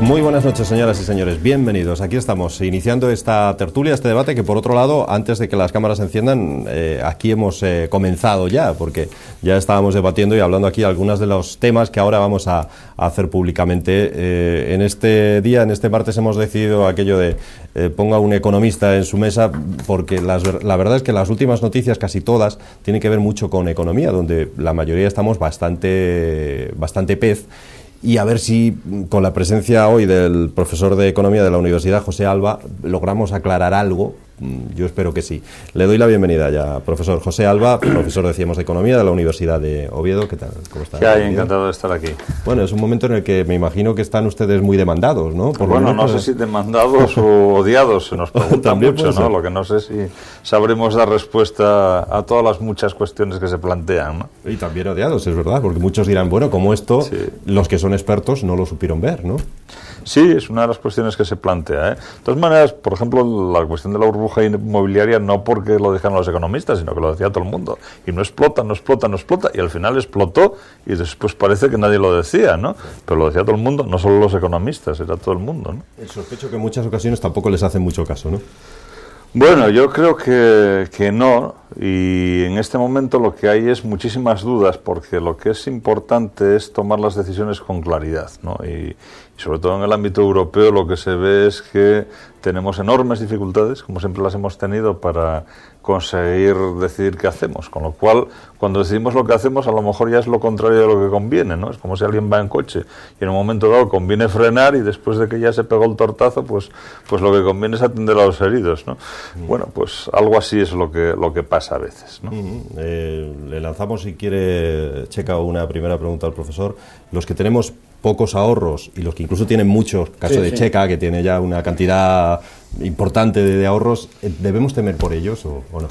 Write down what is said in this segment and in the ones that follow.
Muy buenas noches, señoras y señores. Bienvenidos. Aquí estamos iniciando esta tertulia, este debate que, por otro lado, antes de que las cámaras se enciendan, aquí hemos comenzado ya, porque ya estábamos debatiendo y hablando aquí algunos de los temas que ahora vamos a hacer públicamente. En este día, en este martes, hemos decidido aquello de ponga un economista en su mesa, porque la verdad es que las últimas noticias, casi todas, tienen que ver mucho con economía, donde la mayoría estamos bastante pez. Y a ver si con la presencia hoy del profesor de Economía de la Universidad, José Alba, logramos aclarar algo. Yo espero que sí. Le doy la bienvenida ya, profesor José Alba, profesor, decíamos, de Economía de la Universidad de Oviedo. ¿Qué tal? ¿Cómo está? ¿Qué hay? Encantado de estar aquí. Bueno, es un momento en el que me imagino que están ustedes muy demandados, ¿no? Bueno, no sé si demandados o odiados, se nos pregunta mucho, ¿no? Lo que no sé si sabremos dar respuesta a todas las muchas cuestiones que se plantean, ¿no? Y también odiados, es verdad, porque muchos dirán, bueno, como esto, sí, los que son expertos no lo supieron ver, ¿no? Sí, es una de las cuestiones que se plantea, ¿eh? De todas maneras, por ejemplo, la cuestión de la burbuja inmobiliaria, no porque lo dijeron los economistas, sino que lo decía todo el mundo. Y no explota, y al final explotó, y después parece que nadie lo decía, ¿no? Pero lo decía todo el mundo, no solo los economistas, era todo el mundo, ¿no? El sospecho que en muchas ocasiones tampoco les hacen mucho caso, ¿no? Bueno, yo creo que no, y en este momento lo que hay es muchísimas dudas, porque lo que es importante es tomar las decisiones con claridad, ¿no? Y sobre todo en el ámbito europeo lo que se ve es que tenemos enormes dificultades, como siempre las hemos tenido, para conseguir decidir qué hacemos, con lo cual cuando decidimos lo que hacemos a lo mejor ya es lo contrario de lo que conviene, ¿no? Es como si alguien va en coche y en un momento dado conviene frenar y después de que ya se pegó el tortazo, pues lo que conviene es atender a los heridos, ¿no? Bueno, pues algo así es lo que pasa a veces, ¿no? Le lanzamos, si quiere, Checa, una primera pregunta al profesor. Los que tenemos pocos ahorros y los que incluso tienen muchos, caso de Checa, que tiene ya una cantidad importante de ahorros, ¿debemos temer por ellos o no?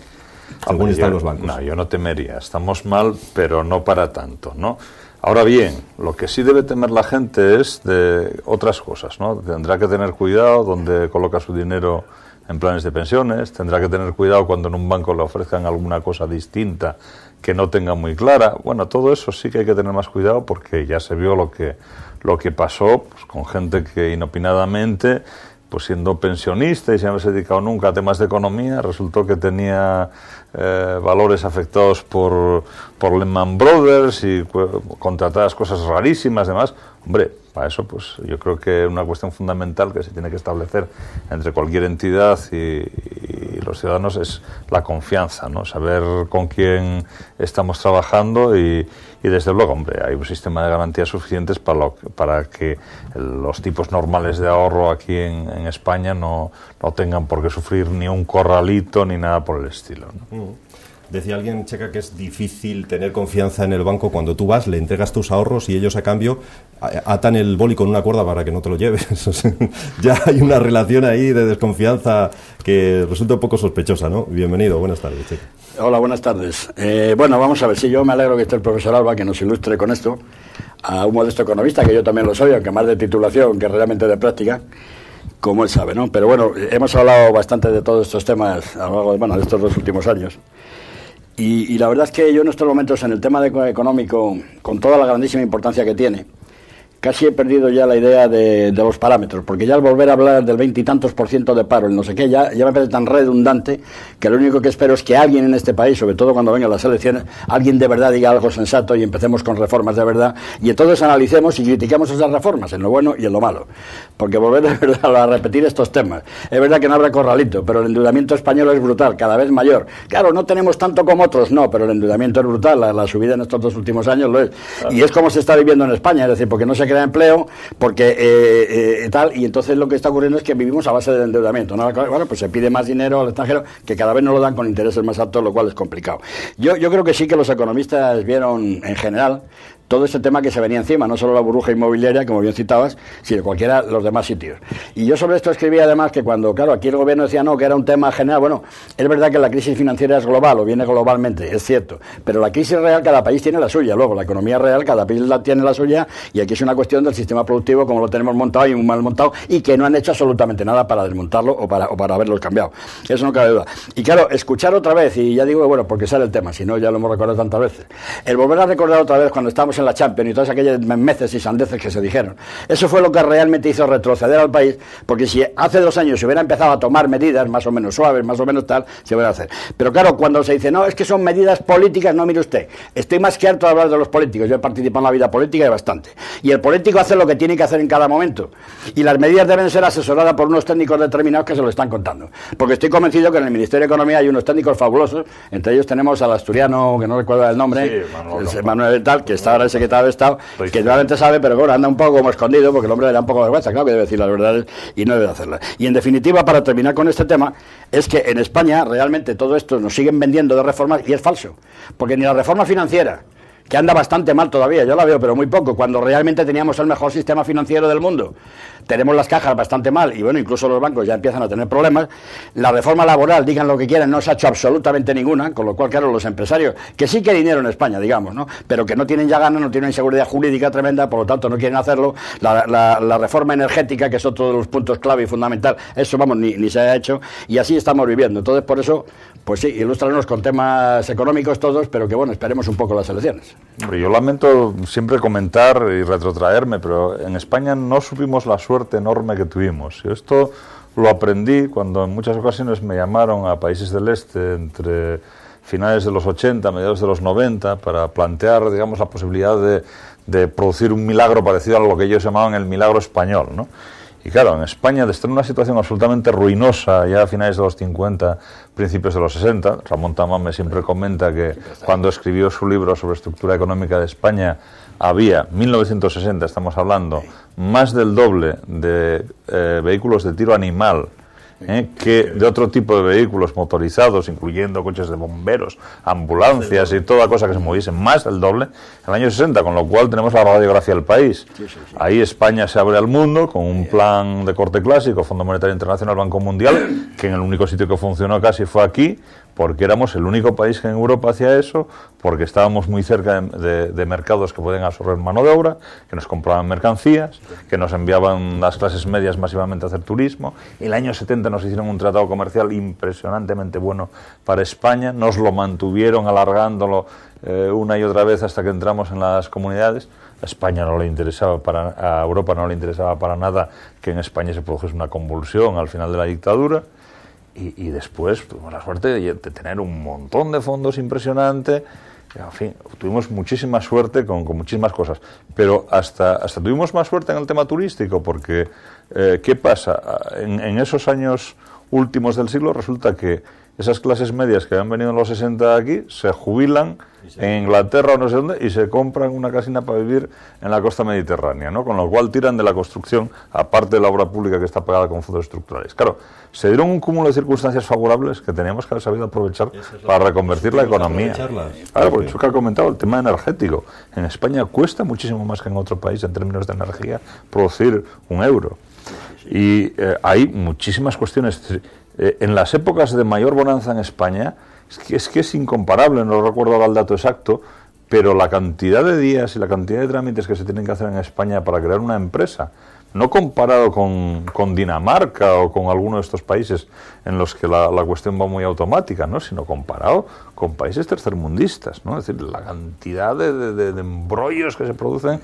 Según están los bancos. No, yo no temería. Estamos mal, pero no para tanto, ¿no? Ahora bien, lo que sí debe temer la gente es de otras cosas, ¿no? Tendrá que tener cuidado donde coloca su dinero en planes de pensiones, tendrá que tener cuidado cuando en un banco le ofrezcan alguna cosa distinta que no tenga muy clara. Bueno, todo eso sí que hay que tener más cuidado, porque ya se vio lo que pasó, pues, con gente que inopinadamente, pues siendo pensionista y sin haberse dedicado nunca a temas de economía, resultó que tenía valores afectados por Lehman Brothers y contratadas cosas rarísimas, demás. Hombre, para eso, pues yo creo que una cuestión fundamental que se tiene que establecer entre cualquier entidad y los ciudadanos es la confianza, ¿no? Saber con quién estamos trabajando y desde luego, hombre, hay un sistema de garantías suficientes para que los tipos normales de ahorro aquí en España no tengan por qué sufrir ni un corralito ni nada por el estilo, ¿no? Decía alguien, Checa, que es difícil tener confianza en el banco cuando tú vas, le entregas tus ahorros y ellos a cambio atan el boli con una cuerda para que no te lo lleves. Ya hay una relación ahí de desconfianza que resulta un poco sospechosa, ¿no? Bienvenido, buenas tardes, Checa. Hola, buenas tardes. Bueno, vamos a ver, yo me alegro que esté el profesor Alba, que nos ilustre con esto, a un modesto economista, que yo también lo soy, aunque más de titulación que realmente de práctica, como él sabe, ¿no? Pero bueno, hemos hablado bastante de todos estos temas a lo largo de estos 2 últimos años. Y la verdad es que yo en estos momentos, en el tema económico, con toda la grandísima importancia que tiene, casi he perdido ya la idea de los parámetros, porque ya al volver a hablar del 20 y tantos % de paro, el no sé qué, ya me parece tan redundante que lo único que espero es que alguien en este país, sobre todo cuando vengan las elecciones, alguien de verdad diga algo sensato y empecemos con reformas de verdad, y entonces analicemos y critiquemos esas reformas, en lo bueno y en lo malo. Porque volver de verdad a repetir estos temas, es verdad que no habrá corralito, pero el endeudamiento español es brutal, cada vez mayor. Claro, no tenemos tanto como otros, no, pero el endeudamiento es brutal, la subida en estos 2 últimos años lo es. Y es como se está viviendo en España, es decir, porque no se crea empleo, porque tal, y entonces lo que está ocurriendo es que vivimos a base de endeudamiento, ¿no? Bueno, pues se pide más dinero al extranjero, que cada vez no lo dan con intereses más altos, lo cual es complicado. Yo creo que sí que los economistas vieron en general todo este tema que se venía encima, no solo la burbuja inmobiliaria, como bien citabas, sino cualquiera de los demás sitios. Y yo sobre esto escribí además que cuando, claro, aquí el gobierno decía no, que era un tema general, bueno, es verdad que la crisis financiera es global, o viene globalmente, es cierto, pero la crisis real cada país tiene la suya, luego la economía real cada país tiene la suya, y aquí es una cuestión del sistema productivo, como lo tenemos montado y muy mal montado, y que no han hecho absolutamente nada para desmontarlo o para haberlo cambiado. Eso no cabe duda. Y claro, escuchar otra vez, y ya digo, bueno, porque sale el tema, si no ya lo hemos recordado tantas veces, el volver a recordar otra vez cuando estábamos en la Champions y todas aquellas meses y sandeces que se dijeron. Eso fue lo que realmente hizo retroceder al país, porque si hace 2 años se hubiera empezado a tomar medidas más o menos suaves, más o menos tal, se hubiera hacer. Pero claro, cuando se dice, no, es que son medidas políticas, no, mire usted, estoy más que harto de hablar de los políticos, yo he participado en la vida política y bastante. Y el político hace lo que tiene que hacer en cada momento. Y las medidas deben ser asesoradas por unos técnicos determinados que se lo están contando. Porque estoy convencido que en el Ministerio de Economía hay unos técnicos fabulosos, entre ellos tenemos al asturiano, que no recuerdo el nombre, sí, Manuel tal, que está ahora el secretario de Estado, que realmente sabe, pero bueno, anda un poco como escondido, porque el hombre le da un poco de vergüenza, claro que debe decir las verdades y no debe hacerlas. Y en definitiva, para terminar con este tema, es que en España realmente todo esto nos siguen vendiendo de reformas y es falso, porque ni la reforma financiera, que anda bastante mal todavía, yo la veo, pero muy poco, cuando realmente teníamos el mejor sistema financiero del mundo. Tenemos las cajas bastante mal, y bueno, incluso los bancos ya empiezan a tener problemas. La reforma laboral, digan lo que quieran, no se ha hecho absolutamente ninguna, con lo cual, claro, los empresarios, que sí que hay dinero en España, digamos, ¿no?, pero que no tienen ya ganas, no tienen seguridad jurídica tremenda, por lo tanto no quieren hacerlo. La reforma energética, que es otro de los puntos clave y fundamental, eso, vamos, ni se ha hecho, y así estamos viviendo. Entonces, por eso, pues sí, ilústranos con temas económicos todos, pero que bueno, esperemos un poco las elecciones. Yo lamento siempre comentar y retrotraerme, pero en España no supimos la suerte enorme que tuvimos. Y esto lo aprendí cuando en muchas ocasiones me llamaron a países del este entre finales de los 80, mediados de los 90, para plantear, digamos, la posibilidad de producir un milagro parecido a lo que ellos llamaban el milagro español, ¿no? Y claro, en España, de estar en una situación absolutamente ruinosa ya a finales de los 50, principios de los 60, Ramón Tamame siempre comenta que cuando escribió su libro sobre estructura económica de España había, 1960 estamos hablando, más del doble de vehículos de tiro animal que de otro tipo de vehículos motorizados, incluyendo coches de bomberos, ambulancias y toda cosa que se moviese, más del doble en el año 60, con lo cual tenemos la radiografía del país. Ahí España se abre al mundo con un plan de corte clásico, Fondo Monetario Internacional, Banco Mundial, que en el único sitio que funcionó casi fue aquí, porque éramos el único país que en Europa hacía eso, porque estábamos muy cerca de mercados que pueden absorber mano de obra, que nos compraban mercancías, que nos enviaban las clases medias masivamente a hacer turismo. En el año 70 nos hicieron un tratado comercial impresionantemente bueno para España, nos lo mantuvieron alargándolo una y otra vez hasta que entramos en las comunidades. A España no le interesaba a Europa no le interesaba para nada que en España se produjese una convulsión al final de la dictadura. Y después tuvimos la suerte de tener un montón de fondos impresionantes. En fin, tuvimos muchísima suerte con muchísimas cosas. Pero hasta tuvimos más suerte en el tema turístico, porque ¿qué pasa? En esos años últimos del siglo resulta que esas clases medias que han venido en los 60 aquí se jubilan en Inglaterra o no sé dónde y se compran una casina para vivir en la costa mediterránea, ¿no? Con lo cual tiran de la construcción, aparte de la obra pública que está pagada con fondos estructurales. Claro, se dieron un cúmulo de circunstancias favorables que teníamos que haber sabido aprovechar para reconvertir la economía. Claro, porque Chuca ha comentado el tema energético. En España cuesta muchísimo más que en otro país en términos de energía producir €1. Y hay muchísimas cuestiones. En las épocas de mayor bonanza en España, es que es incomparable, no recuerdo ahora el dato exacto, pero la cantidad de días y la cantidad de trámites que se tienen que hacer en España para crear una empresa, no comparado con Dinamarca o con alguno de estos países en los que la cuestión va muy automática, ¿no?, sino comparado con países tercermundistas, ¿no? Es decir, la cantidad de embrollos que se producen,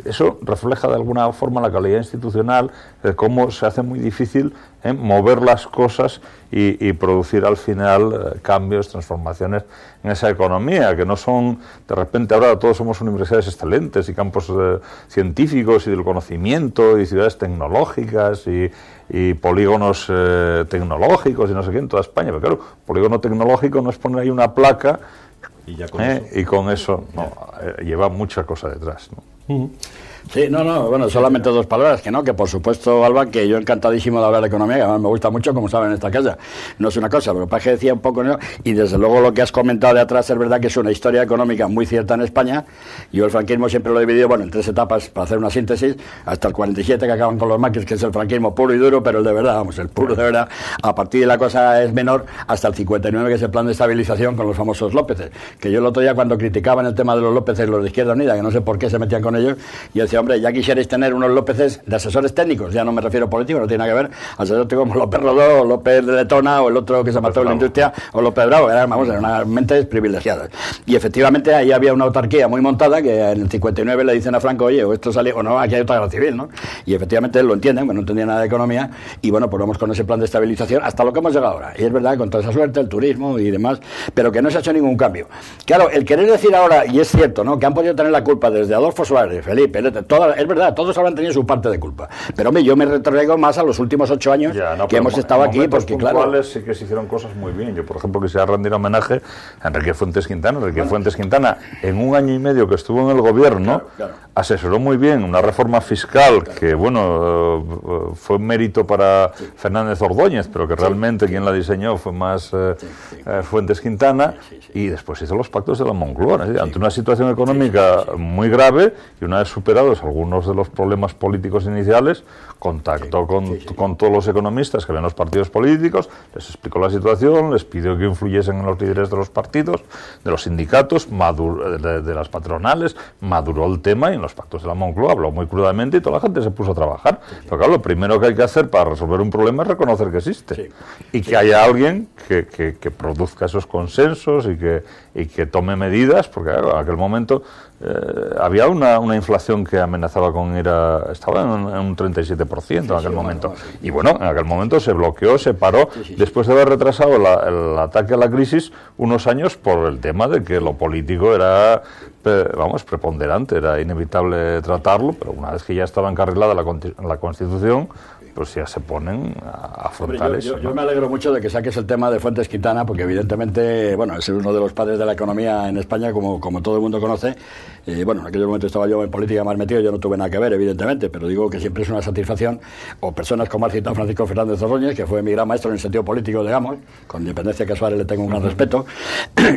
eso refleja de alguna forma la calidad institucional, cómo se hace muy difícil mover las cosas y producir al final cambios, transformaciones en esa economía, que no son, de repente ahora todos somos universidades excelentes y campos científicos y del conocimiento y ciudades tecnológicas y polígonos tecnológicos y no sé qué en toda España, pero claro, polígono tecnológico no es poner ahí una placa y con eso no, lleva mucha cosa detrás, ¿no? Sí, bueno, solamente 2 palabras, que por supuesto, Alba, que yo encantadísimo de hablar de economía, que además me gusta mucho, como saben, en esta casa. No es una cosa, pero para que decía un poco, ¿no? Y desde luego lo que has comentado de atrás es verdad que es una historia económica muy cierta en España. Yo el franquismo siempre lo he dividido, bueno, en 3 etapas, para hacer una síntesis, hasta el 47 que acaban con los maquis, que es el franquismo puro y duro, pero el de verdad, vamos, el puro de verdad. A partir de la cosa es menor, hasta el 59, que es el plan de estabilización con los famosos Lópezes, que yo el otro día cuando criticaban el tema de los Lópezes, los de Izquierda Unida, que no sé por qué se metían con ellos, y decía, dice, hombre, ya quisierais tener unos Lópezes de asesores técnicos, ya no me refiero a políticos, no tiene nada que ver, asesores como López Rodó, o López de Letona, o el otro que se mató en la industria, o López Bravo, eran unas mentes privilegiadas. Y efectivamente ahí había una autarquía muy montada, que en el 59 le dicen a Franco, oye, o esto sale, o no, aquí hay otra guerra civil, ¿no? Y efectivamente él lo entienden, bueno, no entendía nada de economía, y bueno, pues vamos con ese plan de estabilización hasta lo que hemos llegado ahora. Y es verdad, con toda esa suerte, el turismo y demás, pero que no se ha hecho ningún cambio. Claro, el querer decir ahora, y es cierto, ¿no?, que han podido tener la culpa desde Adolfo Suárez, Felipe, es verdad, todos habrán tenido su parte de culpa. Pero hombre, yo me retraigo más a los últimos 8 años que hemos estado aquí, porque claro... sí que se hicieron cosas muy bien. Yo, por ejemplo, quisiera rendir homenaje a Enrique Fuentes Quintana. Fuentes Quintana, en un año y medio que estuvo en el gobierno, asesoró muy bien una reforma fiscal que, bueno, fue un mérito para Fernández Ordóñez, pero que realmente quien la diseñó fue más Fuentes Quintana, y después hizo los pactos de la Moncloa, ante una situación económica muy grave, y una vez superados algunos de los problemas políticos iniciales, contactó con todos los economistas que habían los partidos políticos, les explicó la situación, les pidió que influyesen en los líderes de los partidos, de los sindicatos, de las patronales, maduró el tema, y en los pactos de la Moncloa habló muy crudamente y toda la gente se puso a trabajar. Pero claro, lo primero que hay que hacer para resolver un problema es reconocer que existe, y que haya alguien que produzca esos consensos y que tome medidas, porque claro, en aquel momento había una inflación que amenazaba con estaba en un 37% en aquel momento. Y bueno, en aquel momento se bloqueó, se paró, después de haber retrasado el ataque a la crisis unos años por el tema de que lo político era, preponderante, era inevitable tratarlo, pero una vez que ya estaba encarrilada la Constitución, pues ya se ponen a afrontar eso. Yo me alegro mucho de que saques el tema de Fuentes Quintana, porque evidentemente, bueno, es uno de los padres de la economía en España, como todo el mundo conoce. Bueno, en aquel momento estaba yo en política más metido, yo no tuve nada que ver, evidentemente, pero digo que siempre es una satisfacción, o personas como ha citado Francisco Fernández Ordóñez, que fue mi gran maestro en el sentido político, digamos, con independencia que a Suárez le tengo un gran respeto,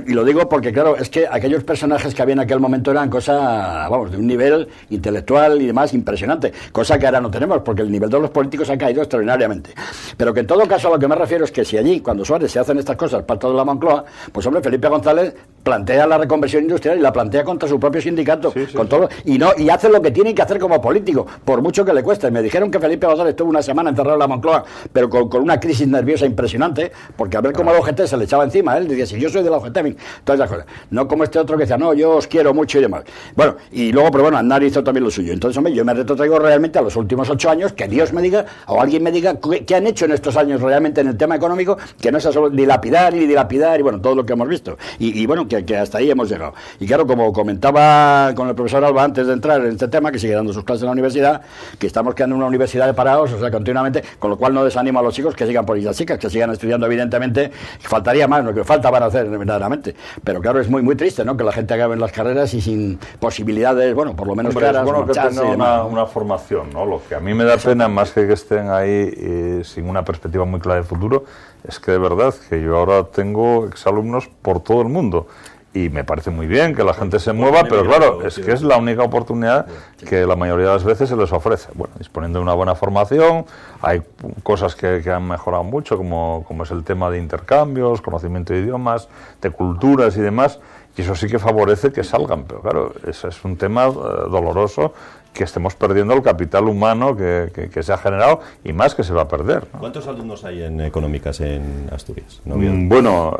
y lo digo porque, claro, es que aquellos personajes que había en aquel momento eran cosa, de un nivel intelectual y demás impresionante, cosa que ahora no tenemos, porque el nivel de los políticos ha caído extraordinariamente. Pero que en todo caso a lo que me refiero es que si allí, cuando Suárez se hacen estas cosas, pacto de la Moncloa, pues hombre, Felipe González plantea la reconversión industrial y la plantea contra su propio sindicato, todo, y hace lo que tiene que hacer como político, por mucho que le cueste. Me dijeron que Felipe González estuvo una semana encerrado en la Moncloa, pero con una crisis nerviosa impresionante, porque a ver cómo la UGT se le echaba encima, él decía, si yo soy de la UGT, todas esas cosas. No como este otro que decía, no, yo os quiero mucho y demás. Bueno, y luego, pero bueno, Aznar hizo también lo suyo. Entonces, hombre, yo me retrotraigo realmente a los últimos 8 años, que Dios me diga, o alguien me diga, qué han hecho en estos años realmente en el tema económico, que no sea solo dilapidar, y bueno, todo lo que hemos visto. Y bueno, que hasta ahí hemos llegado. Y claro, como comentaba con el profesor Alba antes de entrar en este tema, que sigue dando sus clases en la universidad, que estamos quedando en una universidad de parados, o sea, continuamente, con lo cual no desanimo a los chicos que sigan por las chicas, que sigan estudiando, evidentemente, faltaría más, lo que falta van a hacer verdaderamente. Pero claro, es muy, muy triste, ¿no?, que la gente acabe en las carreras y sin posibilidades, bueno, por lo menos claras, es bueno que tenga una formación, ¿no? Lo que a mí me da pena, más que estén ahí sin una perspectiva muy clara de futuro, es que de verdad que yo ahora tengo exalumnos por todo el mundo. Y me parece muy bien que la gente se mueva, pero claro, es que es la única oportunidad que la mayoría de las veces se les ofrece. Bueno, disponiendo de una buena formación, hay cosas que han mejorado mucho, como es el tema de intercambios, conocimiento de idiomas, de culturas y demás, y eso sí que favorece que salgan, pero claro, eso es un tema doloroso, que estemos perdiendo el capital humano que se ha generado, y más que se va a perder, ¿no? ¿Cuántos alumnos hay en económicas en Asturias? Bueno,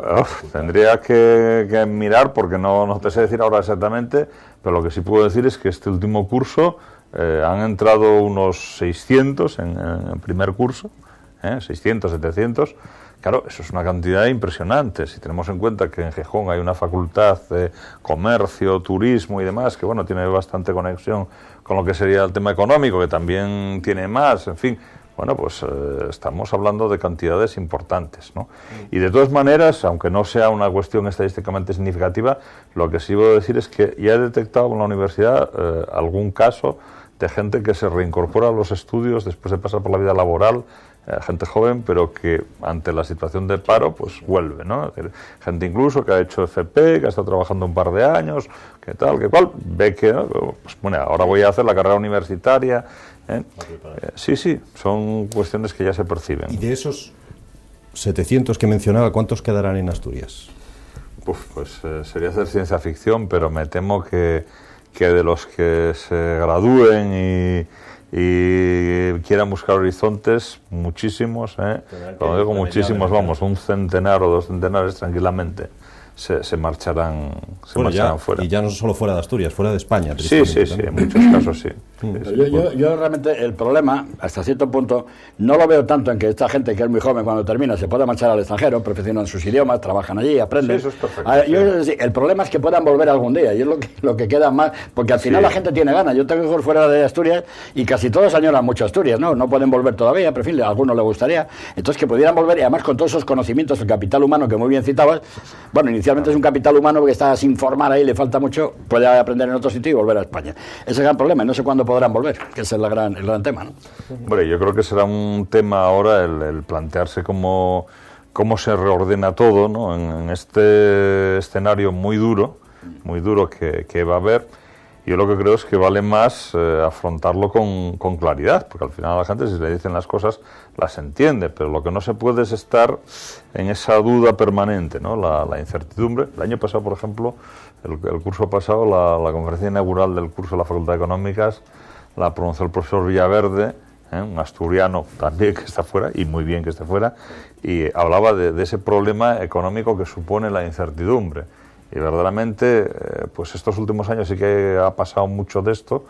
tendría que mirar, porque no te sé decir ahora exactamente, pero lo que sí puedo decir es que este último curso han entrado unos 600 en primer curso, 600, 700. Claro, eso es una cantidad impresionante. Si tenemos en cuenta que en Gijón hay una facultad de comercio, turismo y demás, que bueno, tiene bastante conexión con lo que sería el tema económico, que también tiene más, en fin, bueno, pues estamos hablando de cantidades importantes, ¿no? Y de todas maneras, aunque no sea una cuestión estadísticamente significativa, lo que sí puedo decir es que ya he detectado en la universidad algún caso de gente que se reincorpora a los estudios después de pasar por la vida laboral, gente joven, pero que ante la situación de paro, pues vuelve, ¿no? Es decir, gente incluso que ha hecho FP, que ha estado trabajando un par de años, que tal, que cual, ve que, ¿no?, pues bueno, ahora voy a hacer la carrera universitaria. Sí, son cuestiones que ya se perciben. ¿Y de esos 700 que mencionaba, cuántos quedarán en Asturias? Pues sería hacer ciencia ficción, pero me temo que que de los que se gradúen y quieran buscar horizontes, muchísimos, cuando digo muchísimos, vamos, un centenar o 2 centenares tranquilamente se marcharán, fuera. Y ya no solo fuera de Asturias, fuera de España. Sí, en muchos casos sí. Yo realmente el problema, hasta cierto punto, no lo veo tanto en que esta gente que es muy joven cuando termina se pueda marchar al extranjero, perfeccionan sus idiomas, trabajan allí, aprenden. Sí, eso es perfecto. El problema es que puedan volver algún día, y es lo que queda más, porque al final la gente tiene ganas. Yo tengo hijos fuera de Asturias y casi todos añoran mucho Asturias, ¿no? No pueden volver todavía, pero en fin, a algunos les gustaría. Entonces que pudieran volver, y además con todos esos conocimientos, el capital humano que muy bien citabas, bueno, inicialmente es un capital humano que está sin formar ahí, le falta mucho, puede aprender en otro sitio y volver a España. Ese es el gran problema, y no sé cuándo podrán volver, que ese es el gran tema, ¿no? Bueno, yo creo que será un tema ahora el plantearse cómo se reordena todo, ¿no? En este escenario muy duro que va a haber. Yo lo que creo es que vale más afrontarlo con claridad, porque al final a la gente, si le dicen las cosas, las entiende, pero lo que no se puede es estar en esa duda permanente, ¿no? La incertidumbre. El año pasado, por ejemplo, el curso pasado, la conferencia inaugural del curso de la Facultad de Económicas la pronunció el profesor Villaverde, un asturiano también que está fuera, y muy bien que esté fuera, y hablaba de ese problema económico que supone la incertidumbre. Y verdaderamente, pues estos últimos años sí que ha pasado mucho de esto,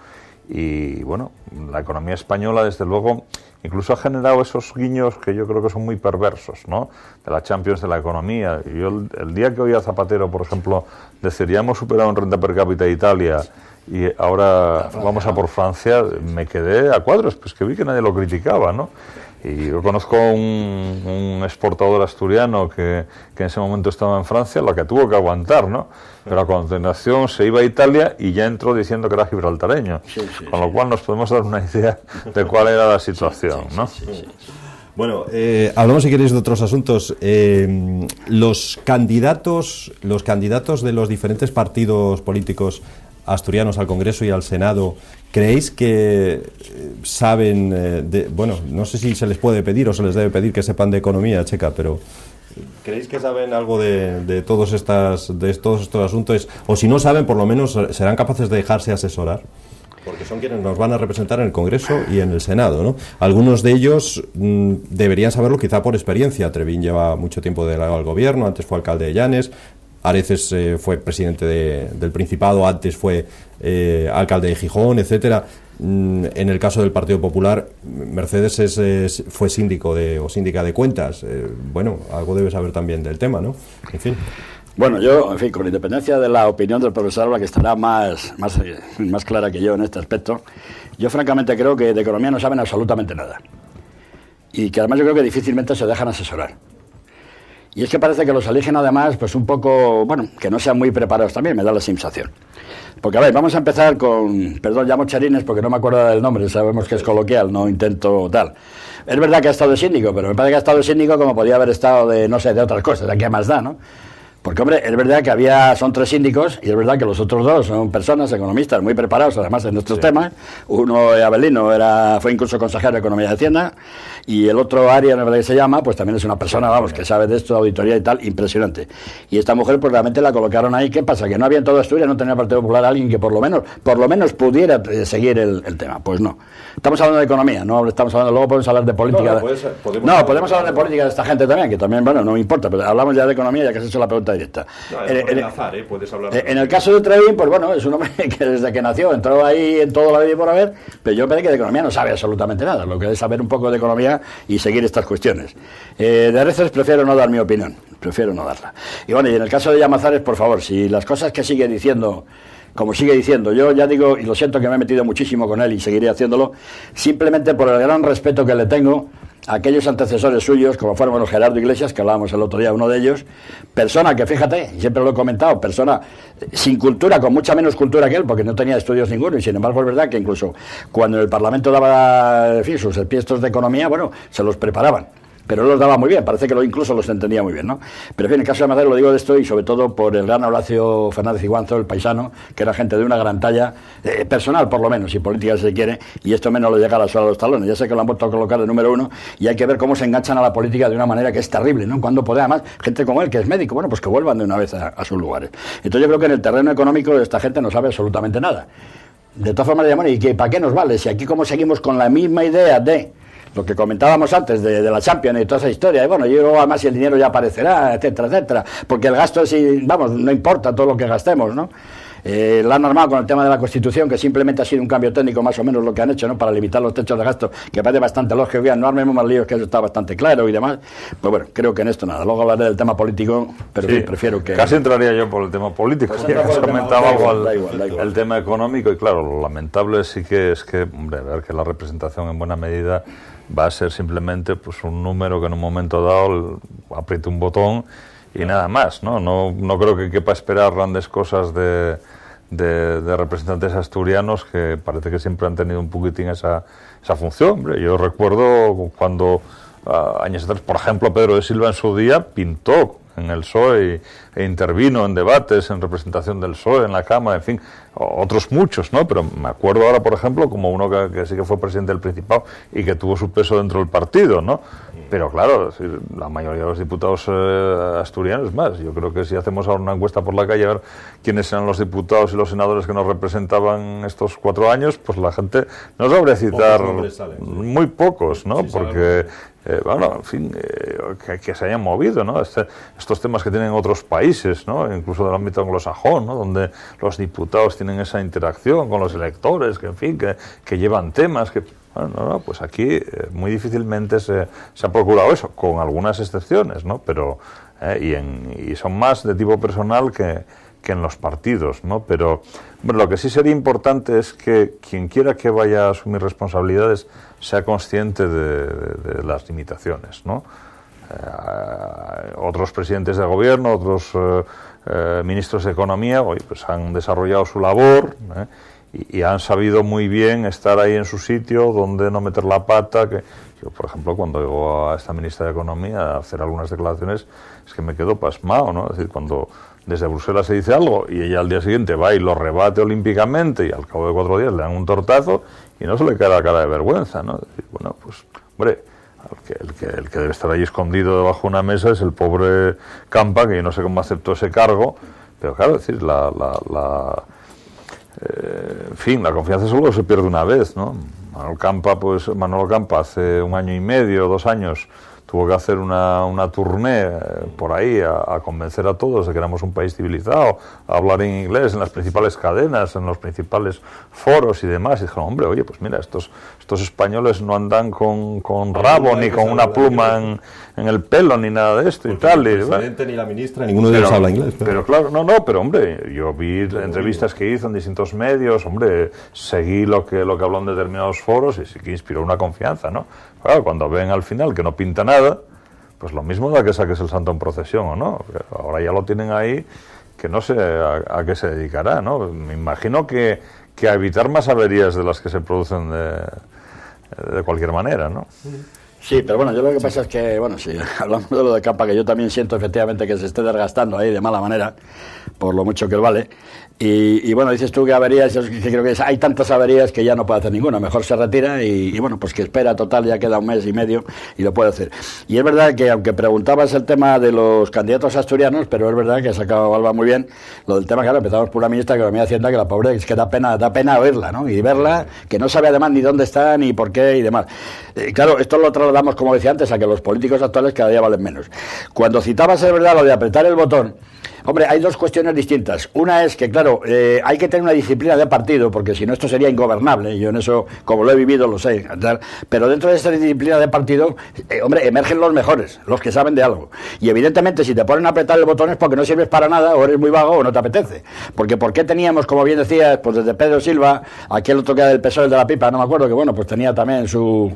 y bueno, la economía española, desde luego, incluso ha generado esos guiños que yo creo que son muy perversos, ¿no? De la Champions de la economía. Y yo el día que oí a Zapatero, por ejemplo, decir, ya hemos superado en renta per cápita a Italia y ahora vamos a por Francia, me quedé a cuadros, pues que vi que nadie lo criticaba, ¿no? Y yo conozco un exportador asturiano que en ese momento estaba en Francia, lo que tuvo que aguantar, ¿no? Pero a continuación se iba a Italia y ya entró diciendo que era gibraltareño. Con lo cual nos podemos dar una idea de cuál era la situación, ¿no? Bueno, hablamos, si queréis, de otros asuntos. Los candidatos de los diferentes partidos políticos asturianos al Congreso y al Senado, ¿creéis que saben, bueno, no sé si se les puede pedir o se les debe pedir que sepan de economía, Checa, pero ¿creéis que saben algo de todos estos asuntos? O si no saben, por lo menos serán capaces de dejarse asesorar, porque son quienes nos van a representar en el Congreso y en el Senado, ¿no? Algunos de ellos deberían saberlo quizá por experiencia. Trevín lleva mucho tiempo delegado al gobierno, antes fue alcalde de Llanes. Areces fue presidente del Principado, antes fue alcalde de Gijón, etcétera. En el caso del Partido Popular, Mercedes fue síndica de cuentas. Bueno, algo debe saber también del tema, ¿no? En fin. Bueno, yo, en fin, con independencia de la opinión del profesor Alba, que estará más clara que yo en este aspecto, yo francamente creo que de economía no saben absolutamente nada. Y que además yo creo que difícilmente se dejan asesorar. Y es que parece que los eligen además, pues un poco, bueno, que no sean muy preparados también, me da la sensación. Porque, a ver, vamos a empezar con, perdón, llamo Charines porque no me acuerdo del nombre, sabemos que es coloquial, no intento tal. Es verdad que ha estado de síndico, pero me parece que ha estado de síndico como podía haber estado de, no sé, de otras cosas, de qué más da, ¿no? Porque, hombre, es verdad que son 3 síndicos y es verdad que los otros 2 son personas, economistas, muy preparados, además, en nuestros temas. Uno, Abelino, fue incluso consejero de Economía y Hacienda, y el otro, Arias, que se llama, pues también es una persona, vamos, que sabe de esto, de auditoría y tal, impresionante. Y esta mujer, pues realmente la colocaron ahí. ¿Qué pasa? ¿Que no había en toda Asturias, no tenía el Partido Popular alguien que por lo menos pudiera seguir el tema? Pues no. Estamos hablando de economía, no estamos hablando, luego podemos hablar de política. Podemos hablar de política de esta gente también, que también, bueno, no me importa, pero hablamos ya de economía, ya que has hecho la pregunta directa. Puedes hablar en el caso de Trevín, pues bueno, es un hombre que desde que nació entró ahí en todo la vida y por haber, pero yo creo que de economía no sabe absolutamente nada, lo que es saber un poco de economía y seguir estas cuestiones. De Areces prefiero no dar mi opinión, prefiero no darla. Y bueno, y en el caso de Llamazares, por favor, si las cosas que sigue diciendo, como sigue diciendo, yo ya digo, y lo siento que me he metido muchísimo con él y seguiré haciéndolo, simplemente por el gran respeto que le tengo a aquellos antecesores suyos, como fueron, bueno, Gerardo Iglesias, que hablábamos el otro día, uno de ellos, persona que, fíjate, y siempre lo he comentado, persona sin cultura, con mucha menos cultura que él, porque no tenía estudios ninguno, y sin embargo es verdad que incluso cuando el Parlamento daba, en fin, sus espiestos de economía, bueno, se los preparaban. pero él los daba muy bien, parece que incluso los entendía muy bien, ¿no? Pero en fin, en el caso de Amadeo lo digo de esto y sobre todo por el gran Horacio Fernández Iguanzo, el paisano, que era gente de una gran talla, personal por lo menos, y política si se quiere, y esto menos le llega a la suela a los talones. Ya sé que lo han vuelto a colocar de número 1 y hay que ver cómo se enganchan a la política de una manera que es terrible, ¿no? Cuando puede, además, gente como él, que es médico, bueno, pues que vuelvan de una vez a sus lugares. Entonces yo creo que en el terreno económico de esta gente no sabe absolutamente nada. De todas formas, ¿y para qué nos vale? Si aquí como seguimos con la misma idea de lo que comentábamos antes de la Champions y toda esa historia, y bueno, yo además si el dinero ya aparecerá, etcétera, etcétera, porque el gasto es, vamos, no importa todo lo que gastemos, ¿no? La han armado con el tema de la Constitución, que simplemente ha sido un cambio técnico más o menos lo que han hecho, ¿no? Para limitar los techos de gasto, que parece bastante lógico, no armemos más líos, que eso está bastante claro y demás. Pues bueno, creo que en esto nada. Luego hablaré del tema político, pero sí, prefiero que... Casi entraría yo por el tema político, pues ya que comentaba el tema económico, y claro, lo lamentable sí que es que, hombre, ver que la representación en buena medida va a ser simplemente pues un número que en un momento dado apriete un botón y nada más, ¿no? No creo que quepa esperar grandes cosas de representantes asturianos, que parece que siempre han tenido un poquitín esa función. Hombre, yo recuerdo cuando años atrás, por ejemplo, Pedro de Silva en su día pintó en el PSOE e intervino en debates en representación del PSOE en la Cámara, en fin, otros muchos, ¿no? Pero me acuerdo ahora, por ejemplo, como uno que sí que fue presidente del Principado y que tuvo su peso dentro del partido, ¿no? Pero claro, la mayoría de los diputados asturianos, más, yo creo que si hacemos ahora una encuesta por la calle a ver quiénes eran los diputados y los senadores que nos representaban estos 4 años, pues la gente no sabría citar muy pocos, ¿no? Sí, porque... bueno, en fin, que se hayan movido, ¿no? Estos temas que tienen otros países, ¿no? Incluso del ámbito anglosajón, ¿no? Donde los diputados tienen esa interacción con los electores, que en fin, que llevan temas, que... Bueno, pues aquí muy difícilmente se ha procurado eso, con algunas excepciones, ¿no? Pero, y son más de tipo personal que en los partidos, ¿no? Pero bueno, lo que sí sería importante es que quien quiera que vaya a asumir responsabilidades sea consciente de las limitaciones, ¿no? Otros presidentes de gobierno, otros ministros de Economía, hoy pues han desarrollado su labor, y han sabido muy bien estar ahí en su sitio, donde no meter la pata. Que yo, por ejemplo, cuando llego a esta ministra de Economía a hacer algunas declaraciones, es que me quedo pasmado, ¿no? Es decir, cuando desde Bruselas se dice algo y ella al día siguiente va y lo rebate olímpicamente y al cabo de 4 días le dan un tortazo y no se le cae la cara de vergüenza, ¿no? Es decir, bueno, pues, hombre, el que debe estar ahí escondido debajo de una mesa es el pobre Campa, que yo no sé cómo aceptó ese cargo, pero claro, es decir, en fin, la confianza solo se pierde una vez, ¿no? Manolo Campa hace 1 año y medio, 2 años, tuvo que hacer una tournée por ahí a convencer a todos de que éramos un país civilizado, a hablar en inglés en las principales cadenas, en los principales foros y demás. Y dijeron, hombre, oye, pues mira, estos españoles no andan con rabo ni con una pluma en el pelo ni nada de esto. Porque y tal. El presidente ni la ministra, ninguno de ellos habla inglés. Pero claro, pero hombre, yo vi entrevistas que hizo en distintos medios, hombre, seguí lo que habló en determinados foros y sí que inspiró una confianza, ¿no? Claro, cuando ven al final que no pinta nada, pues lo mismo da que saques el santo en procesión o no. Ahora ya lo tienen ahí, que no sé a qué se dedicará, ¿no? Me imagino que a evitar más averías de las que se producen de cualquier manera, ¿no? Sí, pero bueno, yo lo que pasa es que, bueno, si hablamos de lo de Campa, que yo también siento efectivamente que se esté desgastando ahí de mala manera, por lo mucho que él vale. Y bueno, dices tú que averías, yo creo que hay tantas averías que ya no puede hacer ninguna, mejor se retira y bueno, pues que espera, total, ya queda 1 mes y medio y lo puede hacer. Y es verdad que, aunque preguntabas el tema de los candidatos asturianos, pero es verdad que ha sacado Alba muy bien lo del tema, claro, empezamos por una ministra de Economía y Hacienda, que la pobre, es que da pena oírla, ¿no? Y verla, que no sabe además ni dónde está, ni por qué y demás. Claro, esto lo trasladamos, como decía antes, a que los políticos actuales cada día valen menos. Cuando citabas, es verdad, lo de apretar el botón, hombre, hay 2 cuestiones distintas. Una es que, claro, hay que tener una disciplina de partido, porque si no esto sería ingobernable. Yo en eso, como lo he vivido, lo sé. Pero dentro de esta disciplina de partido, hombre, emergen los mejores, los que saben de algo. Y evidentemente, si te ponen a apretar el botón es porque no sirves para nada, o eres muy vago, o no te apetece. Porque ¿por qué teníamos, como bien decías, pues desde Pedro Silva, aquel otro que era del PSOE, el de la pipa, no me acuerdo, que bueno, pues tenía también su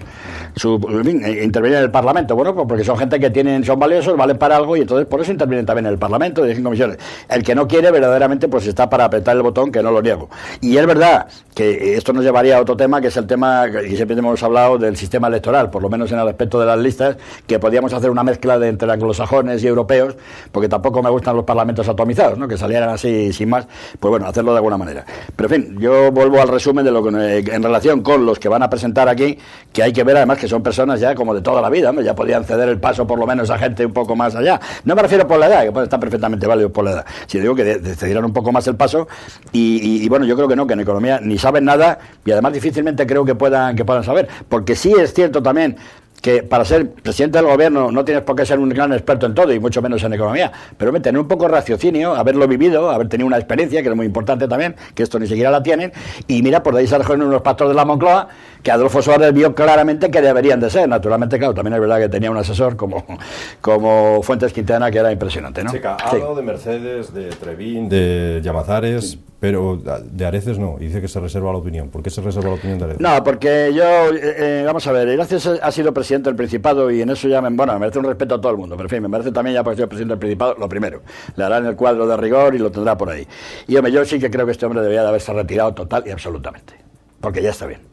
en fin, intervenir en el Parlamento? Bueno, pues porque son gente que son valiosos, valen para algo, y entonces por eso intervienen también en el Parlamento, dirigen comisiones condiciones. El que no quiere verdaderamente pues está para apretar el botón, que no lo niego. Y es verdad que esto nos llevaría a otro tema, que es el tema que siempre hemos hablado del sistema electoral, por lo menos en el aspecto de las listas, que podíamos hacer una mezcla de entre anglosajones y europeos, porque tampoco me gustan los parlamentos atomizados, ¿no? Que salieran así sin más, pues bueno, hacerlo de alguna manera. Pero en fin, yo vuelvo al resumen de lo que en relación con los que van a presentar aquí, que hay que ver además que son personas ya como de toda la vida, ¿no? Ya podían ceder el paso por lo menos a gente un poco más allá. No me refiero por la edad, que puede estar perfectamente válido por la edad, si digo que cedieran un poco más el paso y bueno, yo creo que no, que en economía ni saben nada y además difícilmente creo que puedan saber, porque sí es cierto también que para ser presidente del gobierno no tienes por qué ser un gran experto en todo y mucho menos en economía, pero tener un poco de raciocinio, haberlo vivido, haber tenido una experiencia, que es muy importante también, que esto ni siquiera la tienen, y mira, por ahí salieron unos pactos de la Moncloa que Adolfo Suárez vio claramente que deberían de ser. Naturalmente, claro, también es verdad que tenía un asesor como Fuentes Quintana, que era impresionante, ¿no? Checa, ha hablado de Mercedes, de Trevín, de Llamazares, pero de Areces no, y dice que se reserva la opinión. ¿Por qué se reserva la opinión de Areces? No, porque yo, vamos a ver, Areces ha sido presidente del Principado y en eso ya, me merece un respeto a todo el mundo, pero en fin, me merece también ya porque soy presidente del Principado, lo primero, le harán el cuadro de rigor y lo tendrá por ahí. Y hombre, yo sí que creo que este hombre debería de haberse retirado total y absolutamente, porque ya está bien.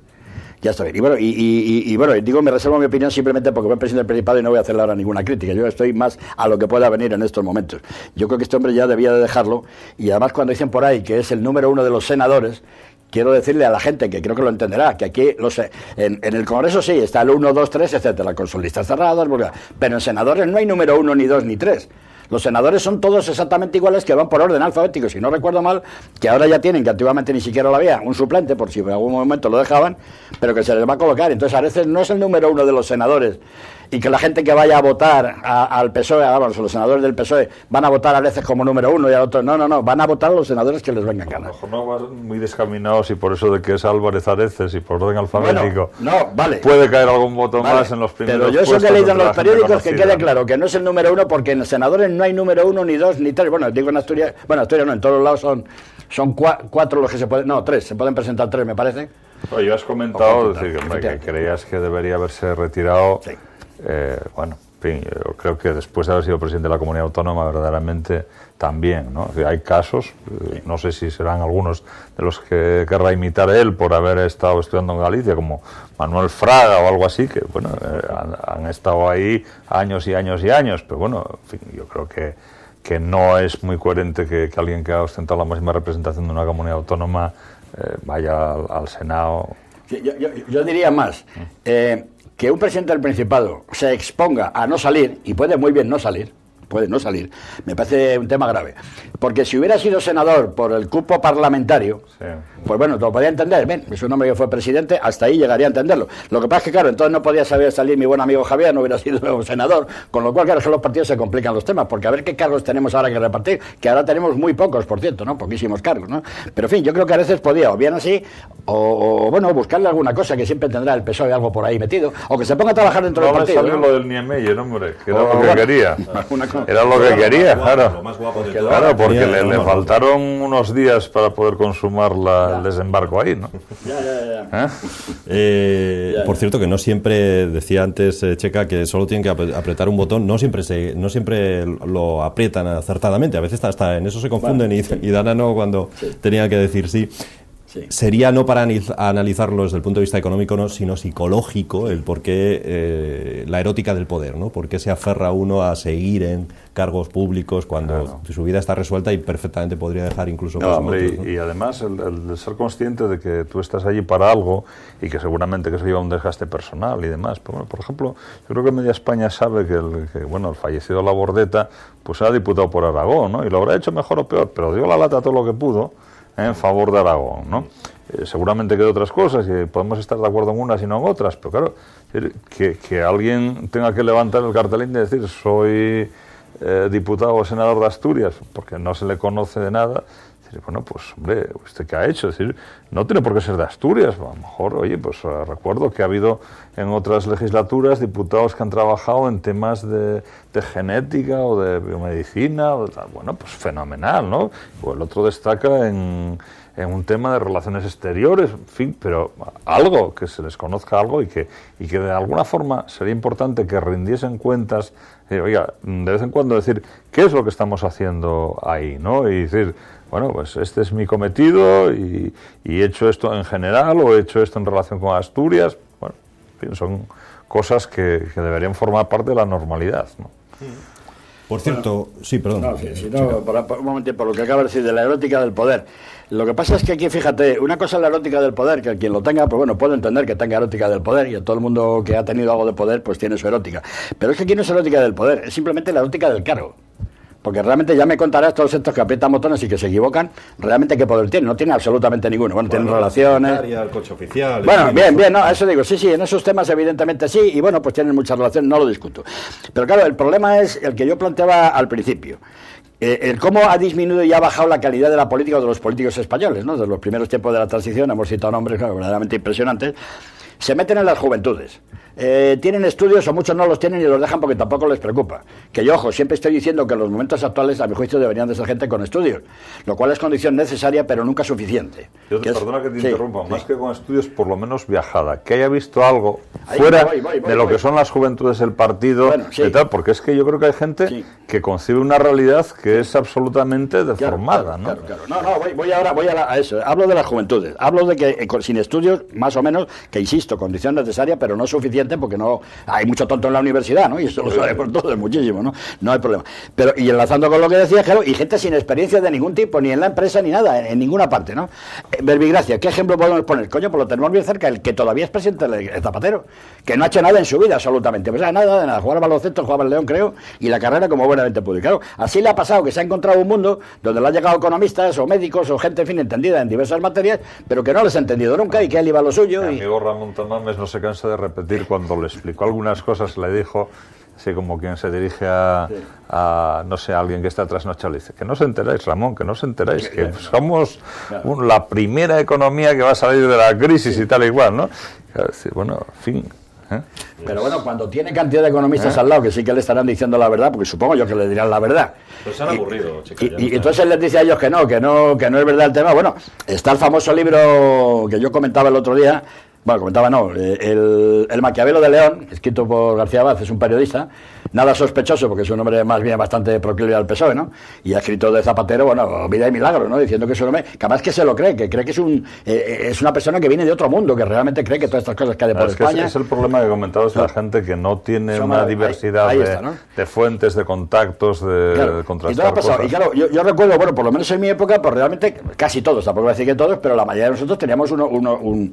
Ya está bien. Y bueno, digo, me reservo mi opinión simplemente porque soy presidente del Principado y no voy a hacerle ahora ninguna crítica. Yo estoy más a lo que pueda venir en estos momentos. Yo creo que este hombre ya debía de dejarlo, y además cuando dicen por ahí que es el número 1 de los senadores, quiero decirle a la gente, que creo que lo entenderá, que aquí en el Congreso sí, está el 1, 2, 3, etcétera, con sus listas cerradas, pero en senadores no hay número 1, ni 2, ni 3. Los senadores son todos exactamente iguales, que van por orden alfabético, si no recuerdo mal, que ahora ya tienen, que antiguamente ni siquiera lo había, un suplente, por si en algún momento lo dejaban, pero que se les va a colocar. Entonces, a veces no es el número 1 de los senadores, y que la gente que vaya a votar al PSOE, vamos, los senadores del PSOE, van a votar a veces como número 1 y a otros, no, van a votar a los senadores que les vengan ganas. A lo mejor no van muy descaminados y por eso de que es Álvarez Areces y por orden alfabético. Bueno, no, vale. Puede caer algún voto más en los primeros. Pero yo eso que he leído en los periódicos, que quede claro, que no es el número 1, porque en los senadores no hay número 1, ni 2, ni 3. Bueno, digo en Asturias, Asturias no, en todos los lados son 4 los que se pueden, no, 3, se pueden presentar 3, me parece. Oye, has comentado que creías que debería haberse retirado. Sí. Bueno, en fin, yo creo que después de haber sido presidente de la comunidad autónoma, verdaderamente también, ¿no? Hay casos, no sé si serán algunos de los que querrá imitar él por haber estado estudiando en Galicia, como Manuel Fraga o algo así, que bueno, han estado ahí años y años y años, pero bueno, en fin, yo creo que no es muy coherente que alguien que ha ostentado la máxima representación de una comunidad autónoma vaya al Senado. Yo diría más, que un presidente del Principado se exponga a no salir, y puede muy bien no salir, me parece un tema grave. Porque si hubiera sido senador por el cupo parlamentario, sí, pues bueno, lo podía entender. Bien, es un hombre que fue presidente, hasta ahí llegaría a entenderlo. Lo que pasa es que, claro, entonces no podía salir mi buen amigo Javier, no hubiera sido senador, con lo cual, claro, que los partidos se complican los temas, porque a ver qué cargos tenemos ahora que repartir, que ahora tenemos muy pocos, por cierto, ¿no? Poquísimos cargos, ¿no? Pero, en fin, yo creo que a veces podía, o bien así, o bueno, buscarle alguna cosa que siempre tendrá el PSOE algo por ahí metido, o que se ponga a trabajar dentro del partido. No lo del Niemeyer, hombre, que era lo que quería. Era lo que quería, claro. Claro, porque le faltaron unos días para poder consumar el desembarco ahí, ¿no? Por cierto, que no siempre, decía antes Checa, que solo tienen que apretar un botón, no siempre lo aprietan acertadamente, a veces hasta en eso se confunden y dan a no cuando tenía que decir sí. Sí. Sería no para analizarlo desde el punto de vista económico, no, sino psicológico, el por qué la erótica del poder, ¿no? Por qué se aferra uno a seguir en cargos públicos cuando su vida está resuelta y perfectamente podría dejar incluso otros, ¿no? Y además el ser consciente de que tú estás allí para algo y que seguramente que eso lleva un desgaste personal y demás. Pero, bueno, por ejemplo, yo creo que media España sabe que el fallecido Labordeta pues era diputado por Aragón, ¿no? Y lo habrá hecho mejor o peor, pero dio la lata todo lo que pudo en favor de Aragón, ¿no? Seguramente que de otras cosas, y podemos estar de acuerdo en unas y no en otras, pero claro, que alguien tenga que levantar el cartelín de decir soy diputado o senador de Asturias, porque no se le conoce de nada, decir, bueno, pues hombre, ¿usted qué ha hecho? Es decir, no tiene por qué ser de Asturias, a lo mejor, oye, pues recuerdo que ha habido en otras legislaturas diputados que han trabajado en temas de genética o de biomedicina, bueno, pues fenomenal, ¿no? O el otro destaca en en un tema de relaciones exteriores, en fin, pero algo, que se les conozca algo y que de alguna forma sería importante que rindiesen cuentas, oiga, de vez en cuando decir qué es lo que estamos haciendo ahí, ¿no? Y decir, bueno, pues este es mi cometido y he hecho esto en general o he hecho esto en relación con Asturias. Bueno, en fin, son cosas que deberían formar parte de la normalidad, ¿no? Por cierto, sí, perdón. No, un momento, por lo que acaba de decir de la erótica del poder. Lo que pasa es que aquí, fíjate, una cosa es la erótica del poder, que quien lo tenga, pues bueno, puedo entender que tenga erótica del poder, y todo el mundo que ha tenido algo de poder, pues tiene su erótica. Pero es que aquí no es erótica del poder, es simplemente la erótica del cargo. Porque realmente ya me contarás todos estos que aprietan botones y que se equivocan, realmente qué poder tienen. No tienen absolutamente ninguno. Bueno, tienen relaciones. El coche oficial. Bueno, bien, no, eso digo, sí, en esos temas evidentemente sí, y bueno, pues tienen muchas relaciones, no lo discuto. Pero claro, el problema es el que yo planteaba al principio. El cómo ha disminuido y ha bajado la calidad de la política o de los políticos españoles, ¿no? Desde los primeros tiempos de la transición, hemos citado nombres verdaderamente impresionantes. Se meten en las juventudes. Tienen estudios o muchos no los tienen y los dejan porque tampoco les preocupa. Que yo, ojo, siempre estoy diciendo que en los momentos actuales, a mi juicio, deberían de ser gente con estudios, lo cual es condición necesaria pero nunca suficiente. Perdona que te interrumpa, más que con estudios, por lo menos viajada, que haya visto algo fuera de lo que son las juventudes del partido, y tal, porque es que yo creo que hay gente que concibe una realidad que es absolutamente deformada, ¿no? Claro. No, voy a eso. Hablo de las juventudes. Hablo de que sin estudios, más o menos, que insisto, condición necesaria, pero no suficiente, porque no hay mucho tonto en la universidad, ¿no? Y eso lo sabemos todos, muchísimo, ¿no? No hay problema. Pero, y enlazando con lo que decía, claro, y gente sin experiencia de ningún tipo, ni en la empresa, ni nada, en ninguna parte, ¿no? Verbigracia, ¿qué ejemplo podemos poner? Coño, pues lo tenemos bien cerca, el que todavía es presidente el Zapatero, que no ha hecho nada en su vida, absolutamente. Pues nada, jugar al baloncesto, jugaba al León, creo, y la carrera como buenamente pudo. Y claro, así le ha pasado que se ha encontrado un mundo donde le han llegado economistas o médicos o gente, en fin, entendida en diversas materias, pero que no les ha entendido nunca y que él iba a lo suyo. Mi amigo Ramón Tamames no se cansa de repetir cuando le explicó algunas cosas, le dijo, así como quien se dirige a no sé, a alguien que está trasnochado, le dice, que no os enteráis, Ramón, que no os enteráis, que somos la primera economía que va a salir de la crisis y tal y igual, ¿no? Bueno, en fin. Pero bueno, cuando tiene cantidad de economistas al lado que sí que le estarán diciendo la verdad, porque supongo yo que le dirán la verdad. Pues se han aburrido, chica, y entonces él les dice a ellos que no es verdad el tema. Bueno, está el famoso libro que yo comentaba el otro día. Bueno, comentaba no, el Maquiavelo de León, escrito por García Abad, es un periodista, nada sospechoso, porque es un hombre más bien bastante proclive al PSOE, ¿no? Y ha escrito de Zapatero, bueno, vida y milagro, ¿no? Diciendo que es un hombre, que además que se lo cree, que cree que es una persona que viene de otro mundo, que realmente cree que todas estas cosas que hay de por España... Es el problema que comentabas de la gente que no tiene una diversidad de fuentes, de contactos, de contrastar cosas. Y claro, yo recuerdo, bueno, por lo menos en mi época, pues realmente casi todos, tampoco voy a decir que todos, pero la mayoría de nosotros teníamos un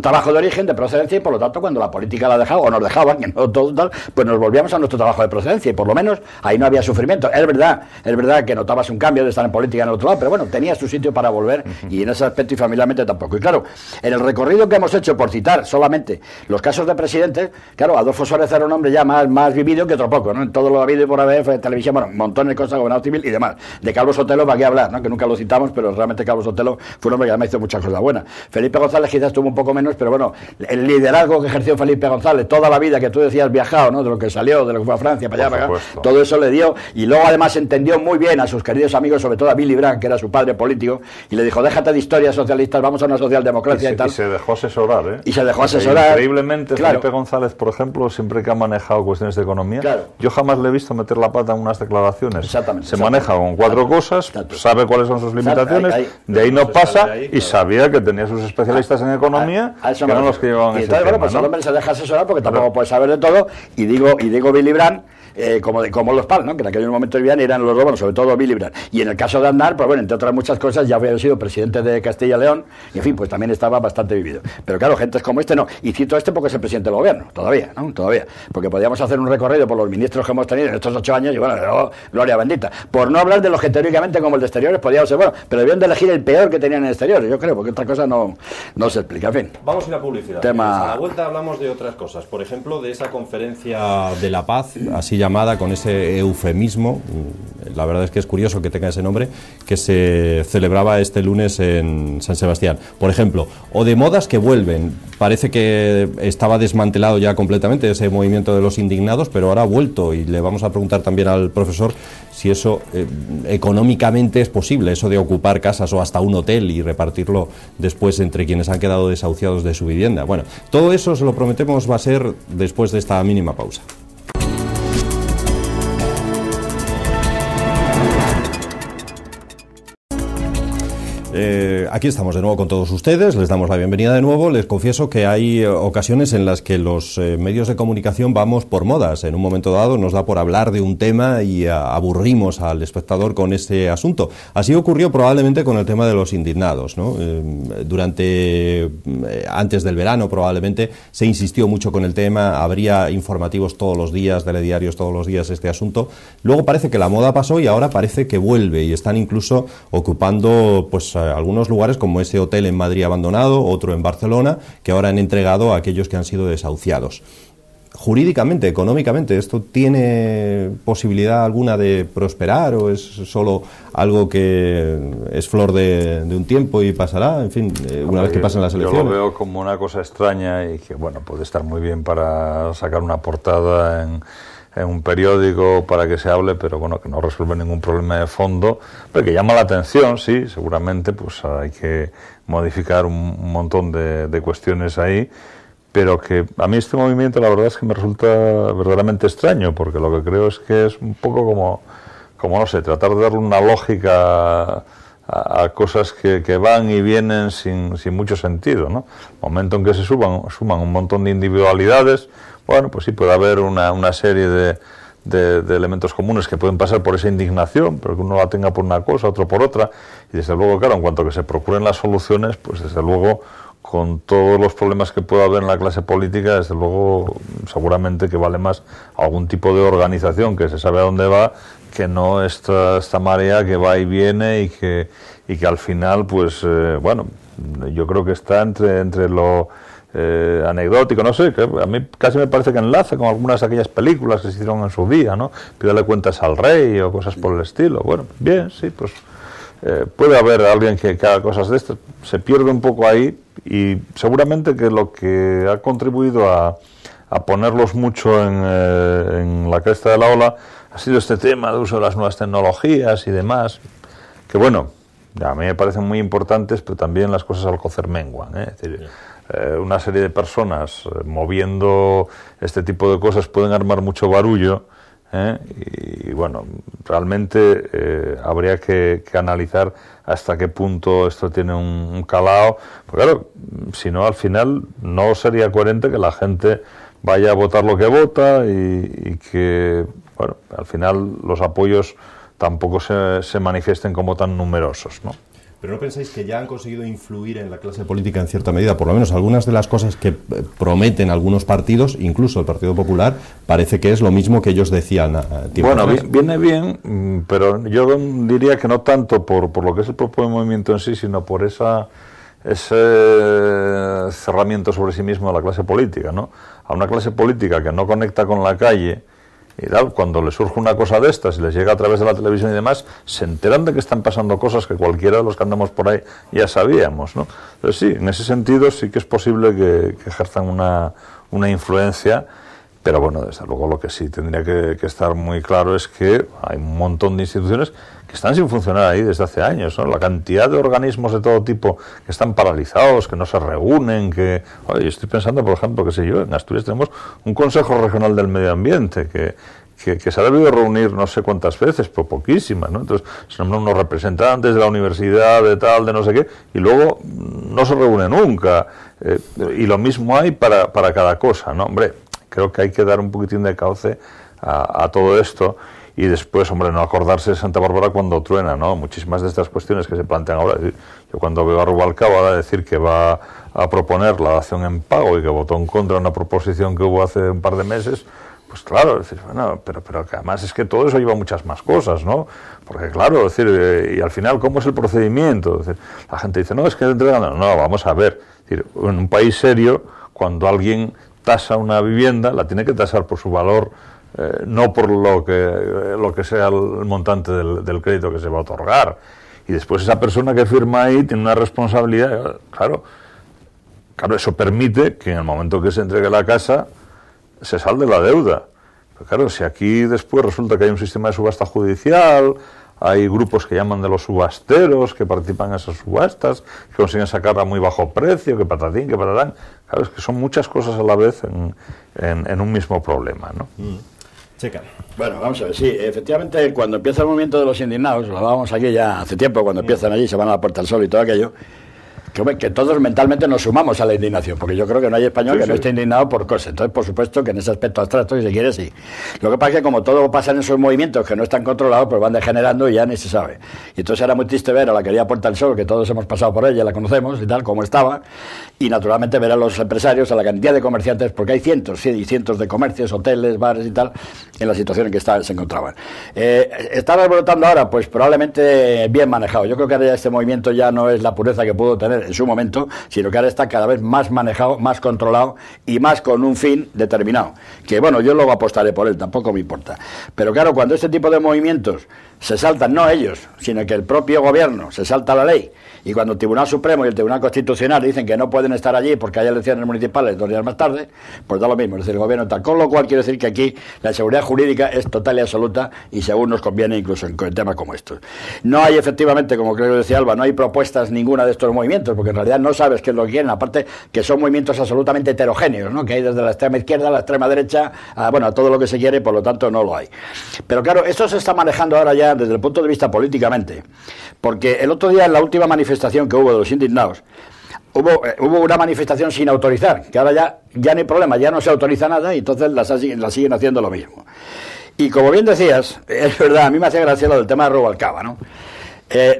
trabajo de origen, de procedencia, y por lo tanto cuando la política la dejaba o nos dejaban, que no todo tal, pues nos volvíamos a nuestro trabajo de procedencia y por lo menos ahí no había sufrimiento. Es verdad que notabas un cambio de estar en política en el otro lado, pero bueno, tenías tu sitio para volver y en ese aspecto y familiarmente tampoco. Y claro, en el recorrido que hemos hecho, por citar solamente los casos de presidentes, claro, Adolfo Suárez era un hombre ya más vivido que otro poco, ¿no? En todo lo habido y por haber, televisión, bueno, montones de cosas, gobernador civil y demás. De Calvo Sotelo, ¿para qué hablar? ¿No? Que nunca lo citamos, pero realmente Calvo Sotelo fue un hombre que además hizo muchas cosas buenas. Felipe González quizás tuvo un poco menos, pero bueno, el liderazgo que ejerció Felipe González toda la vida, que tú decías viajado, ¿no? De lo que salió, de lo que fue a Francia, para allá, para acá, todo eso le dio, y luego además entendió muy bien a sus queridos amigos, sobre todo a Willy Brandt, que era su padre político, y le dijo, déjate de historias socialistas, vamos a una socialdemocracia y tal. Y se dejó asesorar, ¿eh? Y se dejó asesorar. Increíblemente, claro. Felipe González, por ejemplo, siempre que ha manejado cuestiones de economía, yo jamás le he visto meter la pata en unas declaraciones. Se maneja con cuatro cosas, sabe cuáles son sus limitaciones, de ahí no pasa, y sabía que tenía sus especialistas en economía, que eran los que llevaban ese tema, bueno, pues el hombre se deja asesorar porque tampoco puede saber de todo, y digo Willy Brandt, como los PAL, ¿no? Que en aquel momento vivían y eran los dos, bueno, sobre todo Willy Brandt. Y en el caso de Aznar, pues bueno, entre otras muchas cosas, ya había sido presidente de Castilla y León, y en fin, pues también estaba bastante vivido. Pero claro, gentes como este no. Y cito este porque es el presidente del gobierno, todavía, ¿no? Todavía. Porque podíamos hacer un recorrido por los ministros que hemos tenido en estos 8 años, y bueno, gloria bendita. Por no hablar de los que teóricamente, como el de exteriores, podíamos ser, bueno, pero debían de elegir el peor que tenían en exteriores, yo creo, porque otra cosa no se explica. En fin. Vamos a ir a publicidad. A la vuelta hablamos de otras cosas. Por ejemplo, de esa conferencia de la paz, así llamada, con ese eufemismo, la verdad es que es curioso que tenga ese nombre, que se celebraba este lunes en San Sebastián. Por ejemplo, o de modas que vuelven. Parece que estaba desmantelado ya completamente ese movimiento de los indignados, pero ahora ha vuelto, y le vamos a preguntar también al profesor si eso económicamente es posible, eso de ocupar casas o hasta un hotel y repartirlo después entre quienes han quedado desahuciados de su vivienda. Bueno, todo eso, se lo prometemos, va a ser después de esta mínima pausa. Aquí estamos de nuevo con todos ustedes, les damos la bienvenida de nuevo. Les confieso que hay ocasiones en las que los medios de comunicación vamos por modas. En un momento dado nos da por hablar de un tema y aburrimos al espectador con ese asunto. Así ocurrió probablemente con el tema de los indignados, ¿no? Antes del verano probablemente se insistió mucho con el tema, habría informativos todos los días, telediarios todos los días este asunto. Luego parece que la moda pasó y ahora parece que vuelve, y están incluso ocupando pues algunos lugares como ese hotel en Madrid abandonado, otro en Barcelona, que ahora han entregado a aquellos que han sido desahuciados. Jurídicamente, económicamente, ¿esto tiene posibilidad alguna de prosperar o es solo algo que es flor de un tiempo y pasará? En fin, una vez que pasen las elecciones. Yo lo veo como una cosa extraña y que, bueno, puede estar muy bien para sacar una portada en un periódico para que se hable, pero bueno, que no resuelve ningún problema de fondo, pero que llama la atención, sí, seguramente pues hay que modificar un montón de cuestiones ahí, pero que a mí este movimiento la verdad es que me resulta verdaderamente extraño, porque lo que creo es que es un poco como no sé, tratar de darle una lógica a cosas que van y vienen sin mucho sentido, ¿no? El momento en que se suman un montón de individualidades, bueno, pues sí puede haber una serie de elementos comunes que pueden pasar por esa indignación, pero que uno la tenga por una cosa, otro por otra, y desde luego, claro, en cuanto que se procuren las soluciones, pues desde luego, con todos los problemas que pueda haber en la clase política, desde luego, seguramente que vale más algún tipo de organización que se sabe a dónde va, que no esta marea que va y viene y que al final, pues, bueno, yo creo que está entre lo anecdótico, no sé, que a mí casi me parece que enlaza con algunas de aquellas películas que se hicieron en su día, ¿no? Pídale cuentas al rey o cosas por el estilo. Bueno, bien, sí, pues puede haber alguien que haga cosas de estas, se pierde un poco ahí, y seguramente que lo que ha contribuido a ponerlos mucho en la cresta de la ola ha sido este tema de uso de las nuevas tecnologías y demás, que bueno, a mí me parecen muy importantes, pero también las cosas al cocer menguan, ¿eh? Es decir, una serie de personas moviendo este tipo de cosas pueden armar mucho barullo, y bueno, realmente habría que analizar hasta qué punto esto tiene un calado, porque claro, si no, al final no sería coherente que la gente vaya a votar lo que vota y que, bueno, al final los apoyos tampoco se manifiesten como tan numerosos, ¿no? ¿Pero no pensáis que ya han conseguido influir en la clase política en cierta medida? Por lo menos algunas de las cosas que prometen algunos partidos, incluso el Partido Popular, parece que es lo mismo que ellos decían tiempo Bueno, atrás. Viene bien, pero yo diría que no tanto por lo que es el propio movimiento en sí, sino por ese cerramiento sobre sí mismo de la clase política, ¿no? A una clase política que no conecta con la calle, y tal, cuando les surge una cosa de estas y les llega a través de la televisión y demás, se enteran de que están pasando cosas que cualquiera de los que andamos por ahí ya sabíamos, ¿no? Entonces sí, en ese sentido sí que es posible que ejerzan una influencia, pero bueno, desde luego lo que sí tendría que estar muy claro es que hay un montón de instituciones que están sin funcionar ahí desde hace años, ¿no? La cantidad de organismos de todo tipo que están paralizados, que no se reúnen, que... Oye, estoy pensando, por ejemplo, qué sé yo, en Asturias tenemos un Consejo Regional del Medio Ambiente que se ha debido reunir no sé cuántas veces, pero poquísimas, ¿no? Entonces se nombran unos representantes de la universidad, de tal, de no sé qué, y luego no se reúne nunca. Y lo mismo hay para cada cosa, ¿no? Hombre, creo que hay que dar un poquitín de cauce a todo esto. Y después, hombre, no acordarse de Santa Bárbara cuando truena, ¿no? Muchísimas de estas cuestiones que se plantean ahora. Yo cuando veo a Rubalcaba decir que va a proponer la dación en pago y que votó en contra de una proposición que hubo hace un par de meses, pues claro, decir, bueno, pero que además es que todo eso lleva muchas más cosas, ¿no? Porque claro, es decir, y al final, ¿cómo es el procedimiento? Es decir, la gente dice, no, es que entregan... No, vamos a ver. Es decir, en un país serio, cuando alguien tasa una vivienda, la tiene que tasar por su valor no por lo que sea el montante del crédito que se va a otorgar. Y después esa persona que firma ahí tiene una responsabilidad, claro, eso permite que en el momento que se entregue la casa se salde la deuda. Pero claro, si aquí después resulta que hay un sistema de subasta judicial, hay grupos que llaman de los subasteros, que participan en esas subastas, que consiguen sacar a muy bajo precio, que patatín, que patatán. Claro, es que son muchas cosas a la vez en un mismo problema, ¿no? Checa. Bueno, vamos a ver, sí, efectivamente, cuando empieza el movimiento de los indignados, lo hablábamos aquí ya hace tiempo, cuando empiezan allí, se van a la Puerta del Sol y todo aquello, que todos mentalmente nos sumamos a la indignación, porque yo creo que no hay español que no esté indignado por cosas. Entonces, por supuesto que en ese aspecto abstracto, si se quiere, sí. Lo que pasa es que como todo pasa en esos movimientos que no están controlados, pues van degenerando y ya ni se sabe. Y entonces era muy triste ver a la querida Puerta del Sol, que todos hemos pasado por ella, la conocemos y tal, como estaba, y naturalmente ver a los empresarios, a la cantidad de comerciantes, porque hay cientos y cientos de comercios, hoteles, bares y tal, en la situación en que se encontraban. ¿Está rebrotando ahora? Pues probablemente bien manejado. Yo creo que ahora ya este movimiento ya no es la pureza que pudo tener en su momento, sino que ahora está cada vez más manejado, más controlado y más con un fin determinado. Que bueno, yo luego apostaré por él, tampoco me importa. Pero claro, cuando este tipo de movimientos se saltan, no ellos, sino que el propio gobierno se salta la ley, y cuando el Tribunal Supremo y el Tribunal Constitucional dicen que no pueden estar allí porque hay elecciones municipales 2 días más tarde, pues da lo mismo, es decir, el gobierno tal. Con lo cual quiero decir que aquí la seguridad jurídica es total y absoluta, y según nos conviene incluso en temas como estos. No hay efectivamente, como creo que decía Alba, no hay propuestas ninguna de estos movimientos, porque en realidad no sabes qué es lo que quieren, aparte que son movimientos absolutamente heterogéneos, ¿no? Que hay desde la extrema izquierda a la extrema derecha, a todo lo que se quiere, por lo tanto no lo hay. Pero claro, esto se está manejando ahora ya desde el punto de vista políticamente, porque el otro día en la última manifestación que hubo de los indignados, hubo una manifestación sin autorizar, que ahora ya no hay problema, ya no se autoriza nada, y entonces la siguen haciendo lo mismo. Y como bien decías, es verdad, a mí me hacía gracia lo del tema de Rubalcaba, ¿no?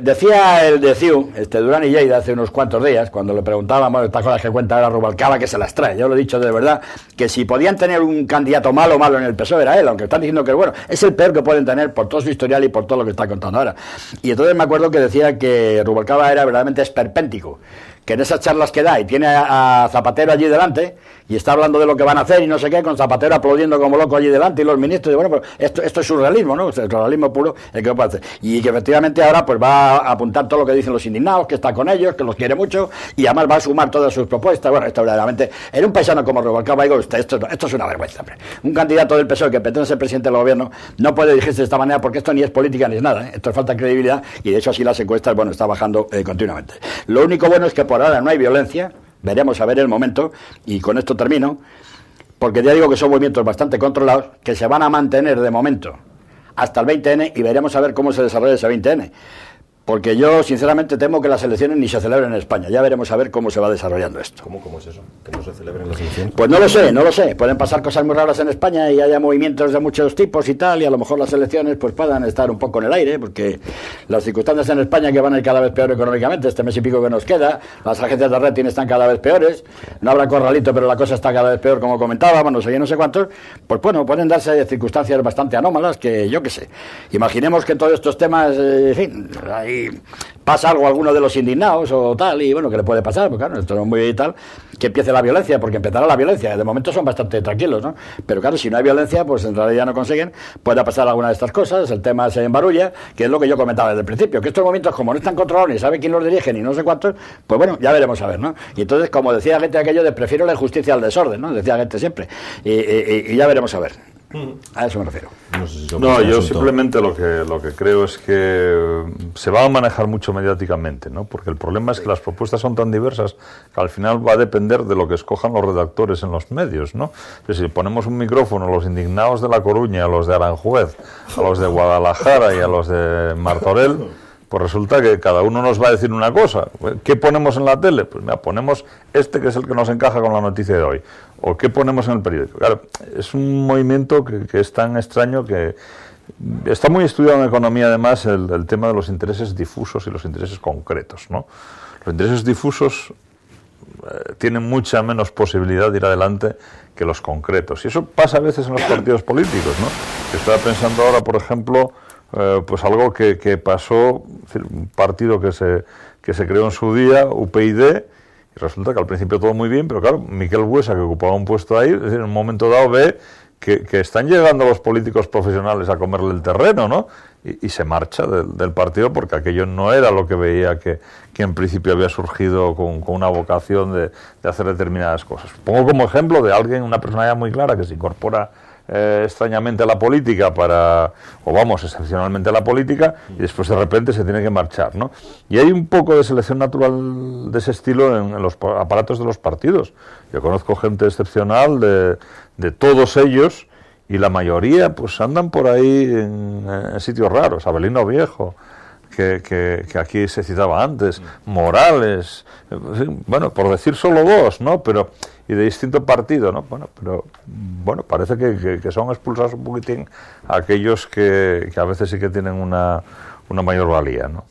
Decía el de CIU, Durán y Lleida, hace unos cuantos días, cuando le preguntábamos estas cosas que cuenta ahora Rubalcaba, que se las trae. Yo lo he dicho de verdad, que si podían tener un candidato malo en el PSOE era él, aunque están diciendo que es bueno. Es el peor que pueden tener por todo su historial y por todo lo que está contando ahora. Y entonces me acuerdo que decía que Rubalcaba era verdaderamente esperpéntico, que en esas charlas que da y tiene a Zapatero allí delante y está hablando de lo que van a hacer y no sé qué, con Zapatero aplaudiendo como loco allí delante y los ministros, y bueno, pues esto es surrealismo, ¿no? El surrealismo puro el que puede hacer. Y que efectivamente ahora pues va a apuntar todo lo que dicen los indignados, que está con ellos, que los quiere mucho, y además va a sumar todas sus propuestas. Bueno, esto verdaderamente, en un paisano como Rubalcaba, digo, esto es una vergüenza, hombre. Un candidato del PSOE que pretende ser presidente del gobierno no puede dirigirse de esta manera, porque esto ni es política ni es nada, ¿eh? Esto es falta de credibilidad, y de hecho así las encuestas, bueno, está bajando continuamente. Lo único bueno es que por ahora no hay violencia, veremos a ver el momento, y con esto termino, porque ya digo que son movimientos bastante controlados, que se van a mantener de momento hasta el 20N, y veremos a ver cómo se desarrolla ese 20N. Porque yo, sinceramente, temo que las elecciones ni se celebren en España. Ya veremos a ver cómo se va desarrollando esto. ¿Cómo es eso? ¿Que no se celebren las elecciones? Pues no lo sé. Pueden pasar cosas muy raras en España y haya movimientos de muchos tipos y tal, y a lo mejor las elecciones pues puedan estar un poco en el aire, porque las circunstancias en España que van a ir cada vez peor económicamente, este mes y pico que nos queda, las agencias de rating están cada vez peores, no habrá corralito, pero la cosa está cada vez peor, como comentábamos, no sé cuántos, pues bueno, pueden darse circunstancias bastante anómalas que yo qué sé. Imaginemos que en todos estos temas, en fin, ahí pasa algo a alguno de los indignados o tal, y bueno, ¿qué le puede pasar? Porque claro, esto no es muy tal, que empiece la violencia, porque empezará la violencia. De momento son bastante tranquilos, ¿no? Pero claro, si no hay violencia, pues en realidad no consiguen, puede pasar alguna de estas cosas, el tema se embarulla, que es lo que yo comentaba desde el principio, que estos movimientos, como no están controlados ni sabe quién los dirige ni no sé cuántos, pues bueno, ya veremos a ver, ¿no? Y entonces, como decía gente aquello de prefiero la injusticia al desorden, ¿no? Decía gente siempre, y ya veremos a ver. A eso me refiero. No, yo simplemente lo que creo es que se va a manejar mucho mediáticamente, ¿no? Porque el problema es que las propuestas son tan diversas que al final va a depender de lo que escojan los redactores en los medios, ¿no? Entonces, si ponemos un micrófono a los indignados de La Coruña, a los de Aranjuez, a los de Guadalajara y a los de Martorell, pues resulta que cada uno nos va a decir una cosa. ¿Qué ponemos en la tele? Pues mira, ponemos este que es el que nos encaja con la noticia de hoy. ¿O qué ponemos en el periódico? Claro, es un movimiento que es tan extraño que está muy estudiado en economía, además, el tema de los intereses difusos y los intereses concretos, ¿no? Los intereses difusos tienen mucha menos posibilidad de ir adelante que los concretos. Y eso pasa a veces en los partidos políticos, ¿no? Estaba pensando ahora, por ejemplo, pues algo que pasó, un partido que se creó en su día, UPyD, y resulta que al principio todo muy bien, pero claro, Miquel Buesa, que ocupaba un puesto ahí, es decir, en un momento dado ve que están llegando los políticos profesionales a comerle el terreno, ¿no? Y se marcha del partido porque aquello no era lo que veía que en principio había surgido con una vocación de hacer determinadas cosas. Pongo como ejemplo de alguien, una personalidad muy clara que se incorpora extrañamente a la política excepcionalmente a la política, y después de repente se tiene que marchar, ¿no? Y hay un poco de selección natural de ese estilo en los aparatos de los partidos. Yo conozco gente excepcional de todos ellos, y la mayoría pues andan por ahí en sitios raros. Abelino Viejo, que aquí se citaba antes, Morales, en fin, bueno, por decir solo dos, ¿no? Pero y de distinto partido, ¿no? Bueno, parece que son expulsados un poquitín aquellos que a veces sí que tienen una mayor valía, ¿no?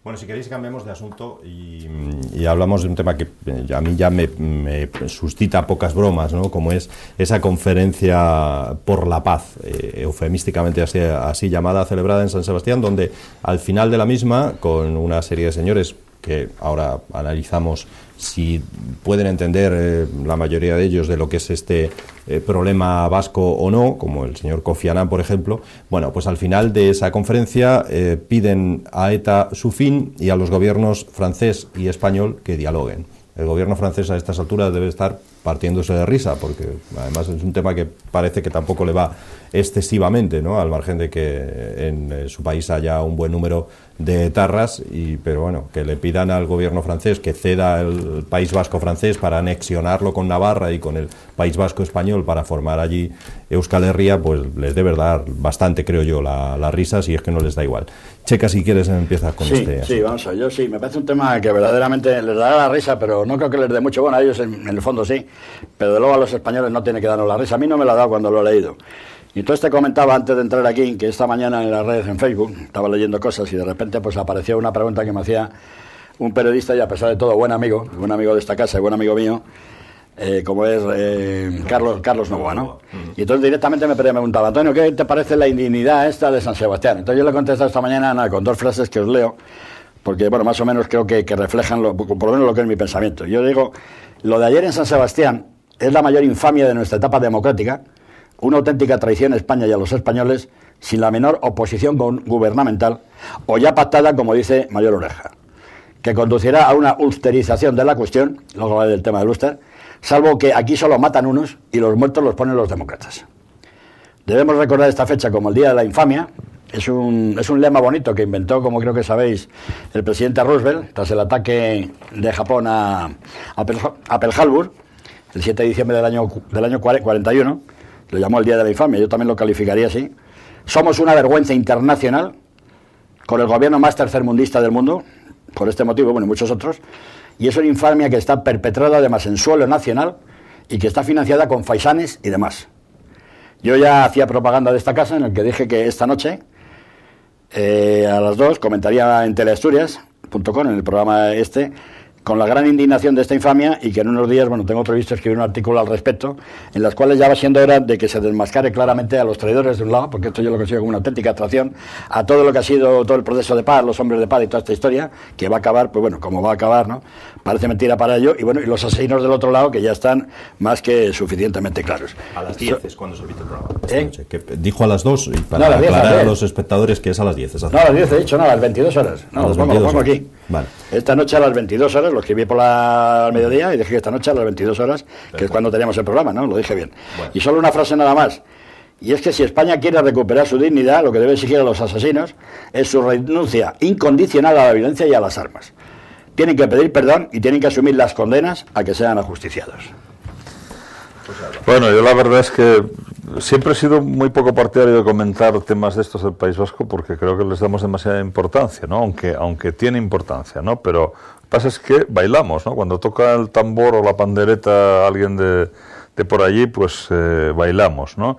Bueno, si queréis cambiemos de asunto y hablamos de un tema que a mí ya me suscita pocas bromas, ¿no? Como es esa conferencia por la paz, eufemísticamente así llamada, celebrada en San Sebastián, donde al final de la misma, con una serie de señores que ahora analizamos si pueden entender la mayoría de ellos de lo que es este problema vasco o no, como el señor Kofi Annan, por ejemplo. Bueno, pues al final de esa conferencia piden a ETA su fin y a los gobiernos francés y español que dialoguen. El gobierno francés a estas alturas debe estar partiéndose de risa, porque además es un tema que parece que tampoco le va excesivamente, ¿no? Al margen de que en su país haya un buen número de etarras, pero bueno, que le pidan al gobierno francés que ceda el País Vasco francés para anexionarlo con Navarra y con el País Vasco español para formar allí Euskal Herria, pues les debe dar bastante, creo yo, la risa, si es que no les da igual. Checa, si quieres, empiezas con este. Sí, vamos a ver, yo sí, me parece un tema que verdaderamente les dará la risa, pero no creo que les dé mucho. Bueno, a ellos en el fondo sí, pero de luego a los españoles no tiene que darnos la risa. A mí no me la ha dado cuando lo he leído. Y entonces te comentaba antes de entrar aquí que esta mañana en las redes, en Facebook, estaba leyendo cosas y de repente pues apareció una pregunta que me hacía un periodista y a pesar de todo buen amigo de esta casa y buen amigo mío, como es Carlos Novoa, ¿no? Y entonces directamente me preguntaba, Antonio, ¿qué te parece la indignidad esta de San Sebastián? Entonces yo le he contestado esta mañana con dos frases que os leo, porque bueno, más o menos creo que reflejan por lo menos lo que es mi pensamiento. Yo digo, lo de ayer en San Sebastián es la mayor infamia de nuestra etapa democrática, una auténtica traición a España y a los españoles, sin la menor oposición gubernamental, o ya pactada, como dice Mayor Oreja, que conducirá a una ulsterización de la cuestión, luego hablaré del tema del Ulster, salvo que aquí solo matan unos y los muertos los ponen los demócratas. Debemos recordar esta fecha como el Día de la Infamia. Es un lema bonito que inventó, como creo que sabéis, el presidente Roosevelt, tras el ataque de Japón a Pearl Harbor, el 7 de diciembre del año 41, lo llamó el Día de la Infamia, yo también lo calificaría así. Somos una vergüenza internacional con el gobierno más tercermundista del mundo, por este motivo, bueno, y muchos otros, y es una infamia que está perpetrada además en suelo nacional y que está financiada con faisanes y demás. Yo ya hacía propaganda de esta casa en el que dije que esta noche a las 2 comentaría en teleasturias.com, en el programa con la gran indignación de esta infamia, y que en unos días, bueno, tengo previsto escribir un artículo al respecto, en las cuales ya va siendo hora de que se desmascare claramente a los traidores de un lado, porque esto yo lo consigo como una auténtica atracción, a todo lo que ha sido todo el proceso de paz, los hombres de paz y toda esta historia, que va a acabar, pues bueno, como va a acabar, ¿no? Parece mentira para ello, y bueno, y los asesinos del otro lado, que ya están más que suficientemente claros. A las 10 es cuando se emite el programa. Esta noche, que dijo a las 2, y para no, a las 10, aclarar a los espectadores que es a las 10. No, a las 10 he dicho, no, a las 22 horas. No, lo pongo aquí. Vale. Esta noche a las 22 horas, lo escribí al mediodía y dije que esta noche a las 22 horas, que es cuando teníamos el programa, ¿no? Lo dije bien. Bueno. Y solo una frase nada más. Y es que si España quiere recuperar su dignidad, lo que debe exigir a los asesinos es su renuncia incondicional a la violencia y a las armas. Tienen que pedir perdón y tienen que asumir las condenas a que sean ajusticiados. Bueno, yo la verdad es que siempre he sido muy poco partidario de comentar temas de estos del País Vasco porque creo que les damos demasiada importancia, ¿no? Aunque tiene importancia, ¿no? Pero lo que pasa es que bailamos, ¿no? Cuando toca el tambor o la pandereta a alguien de por allí, pues bailamos, ¿no?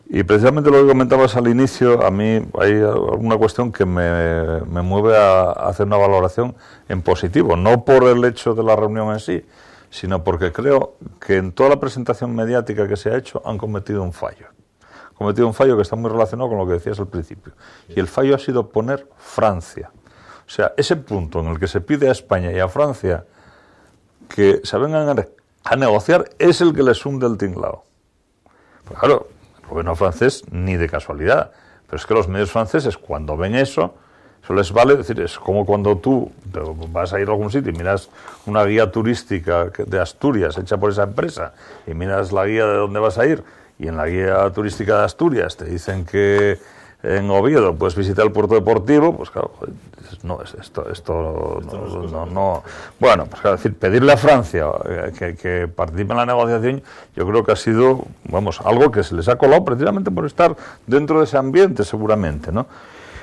Y precisamente lo que comentabas al inicio, a mí hay una cuestión que me mueve a hacer una valoración en positivo, no por el hecho de la reunión en sí, sino porque creo que en toda la presentación mediática que se ha hecho han cometido un fallo. Cometido un fallo que está muy relacionado con lo que decías al principio. Y el fallo ha sido poner Francia. O sea, ese punto en el que se pide a España y a Francia que se vengan a negociar es el que les hunde el tinglao. Pues claro, el gobierno francés ni de casualidad. Pero es que los medios franceses, cuando ven eso les vale, decir, es como cuando tú vas a ir a algún sitio y miras una guía turística de Asturias hecha por esa empresa y miras la guía de dónde vas a ir y en la guía turística de Asturias te dicen que en Oviedo puedes visitar el puerto deportivo, pues claro, no, esto no. Bueno, pues claro, decir, pedirle a Francia que participe en la negociación, yo creo que ha sido, vamos, algo que se les ha colado precisamente por estar dentro de ese ambiente, seguramente, ¿no?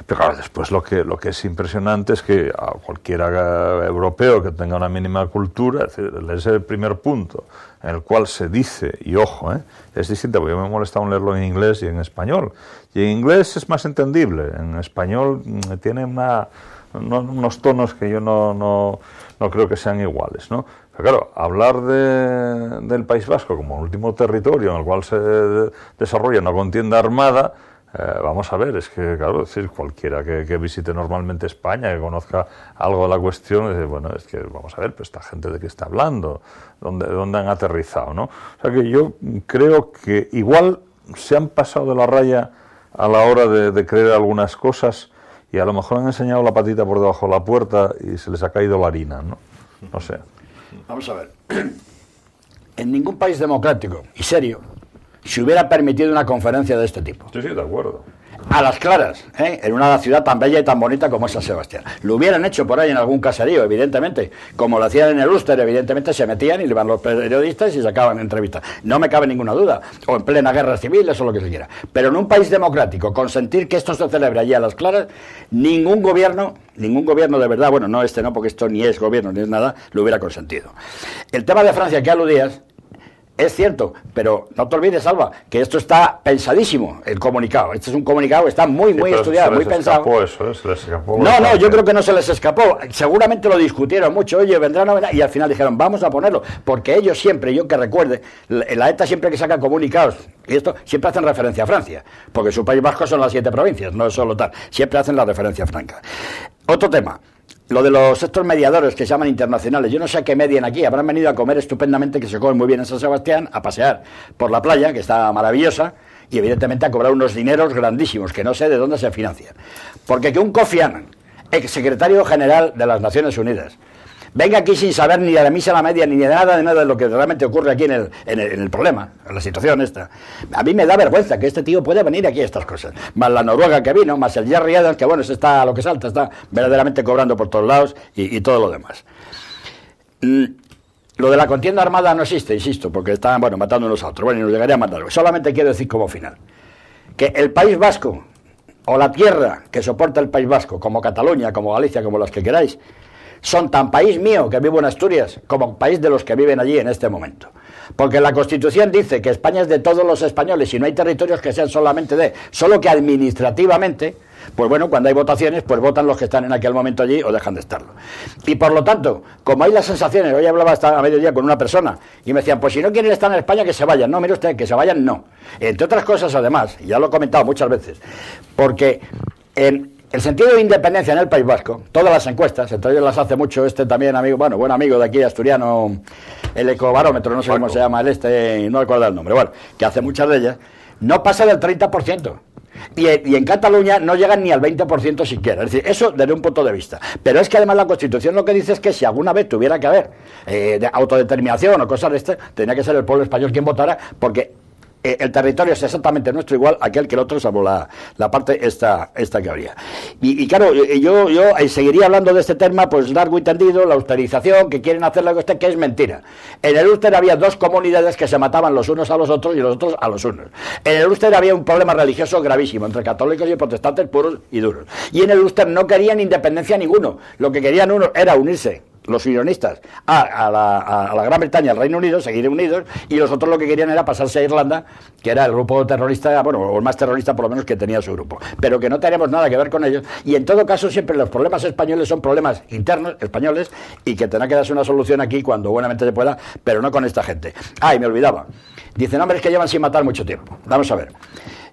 Pero claro, después lo que es impresionante es que a cualquiera europeo que tenga una mínima cultura, es decir, ese primer punto en el cual se dice, y ojo, es distinto, porque yo me he molestado en leerlo en inglés y en español, y en inglés es más entendible, en español tiene unos tonos que yo no creo que sean iguales, ¿no? Pero claro, hablar del País Vasco como el último territorio en el cual se desarrolla una contienda armada, vamos a ver, es que, claro, decir, cualquiera que visite normalmente España, que conozca algo de la cuestión, dice, bueno, es que, vamos a ver, pues esta gente de qué está hablando, dónde han aterrizado, ¿no? O sea que yo creo que igual se han pasado de la raya a la hora de creer algunas cosas y a lo mejor han enseñado la patita por debajo de la puerta y se les ha caído la harina, ¿no? No sé. Vamos a ver. En ningún país democrático y serio se hubiera permitido una conferencia de este tipo. Sí, de acuerdo. A las claras, en una ciudad tan bella y tan bonita como es San Sebastián. Lo hubieran hecho por ahí en algún caserío, evidentemente. Como lo hacían en el Ulster, evidentemente se metían y le iban los periodistas y sacaban entrevistas. No me cabe ninguna duda. O en plena guerra civil, eso es lo que se quiera. Pero en un país democrático, consentir que esto se celebre allí a las claras, ningún gobierno de verdad, bueno, no este no, porque esto ni es gobierno ni es nada, lo hubiera consentido. El tema de Francia que aludías, es cierto, pero no te olvides, Alba, que esto está pensadísimo, el comunicado. Este es un comunicado que está muy estudiado, muy pensado. Se les escapó. No, yo creo que no se les escapó. Seguramente lo discutieron mucho, oye, vendrá o no vendrá, y al final dijeron, vamos a ponerlo, porque ellos siempre, yo que recuerde, la ETA siempre que saca comunicados, y esto, siempre hacen referencia a Francia, porque su País Vasco son las 7 provincias, no es solo tal, siempre hacen la referencia franca. Otro tema. Lo de estos mediadores que se llaman internacionales, yo no sé a qué medien aquí, habrán venido a comer estupendamente, que se comen muy bien en San Sebastián, a pasear por la playa, que está maravillosa, y evidentemente a cobrar unos dineros grandísimos, que no sé de dónde se financian. Porque que un Kofi Annan, exsecretario general de las Naciones Unidas, venga aquí sin saber ni de la misa a la media, ni de nada de lo que realmente ocurre aquí en el problema, en la situación esta. A mí me da vergüenza que este tío pueda venir aquí a estas cosas. Más la Noruega que vino, más el Jerry Adams, que bueno, se está a lo que salta, está verdaderamente cobrando por todos lados y todo lo demás. Lo de la contienda armada no existe, insisto, porque están, bueno, matando unos a otros. Bueno, y nos llegaría a matar. Solamente quiero decir como final, que el País Vasco, o la tierra que soporta el País Vasco, como Cataluña, como Galicia, como las que queráis, son tan país mío, que vivo en Asturias, como país de los que viven allí en este momento. Porque la Constitución dice que España es de todos los españoles y no hay territorios que sean solamente solo que administrativamente, pues bueno, cuando hay votaciones, pues votan los que están en aquel momento allí o dejan de estarlo. Y por lo tanto, como hay las sensaciones, hoy hablaba hasta a mediodía con una persona y me decían, pues si no quieren estar en España, que se vayan. No, mire usted, que se vayan, no. Entre otras cosas, además, y ya lo he comentado muchas veces, porque el sentido de independencia en el País Vasco, todas las encuestas, entre ellos las hace mucho también amigo, bueno, buen amigo de aquí, asturiano, el Ecobarómetro, no sé cómo se llama no recuerdo el nombre, bueno, que hace muchas de ellas, no pasa del 30%. Y en Cataluña no llegan ni al 20% siquiera. Es decir, eso desde un punto de vista. Pero es que además la Constitución lo que dice es que si alguna vez tuviera que haber de autodeterminación o cosas de este, tendría que ser el pueblo español quien votara, porque el territorio es exactamente nuestro, igual aquel que el otro, salvo la parte esta que habría. Y claro, yo seguiría hablando de este tema, pues largo y tendido, la austerización, que quieren hacer lo que es mentira. En el Ulster había 2 comunidades que se mataban los unos a los otros y los otros a los unos. En el Ulster había un problema religioso gravísimo entre católicos y protestantes puros y duros. Y en el Ulster no querían independencia ninguno. Lo que querían uno era unirse, los unionistas, a la Gran Bretaña, al Reino Unido, seguir unidos, y los otros lo que querían era pasarse a Irlanda, que era el grupo terrorista, bueno, o el más terrorista por lo menos que tenía su grupo, pero que no tenemos nada que ver con ellos, y en todo caso siempre los problemas españoles son problemas internos, españoles, y que tendrá que darse una solución aquí cuando buenamente se pueda, pero no con esta gente. Y me olvidaba, dicen, hombres que llevan sin matar mucho tiempo. Vamos a ver,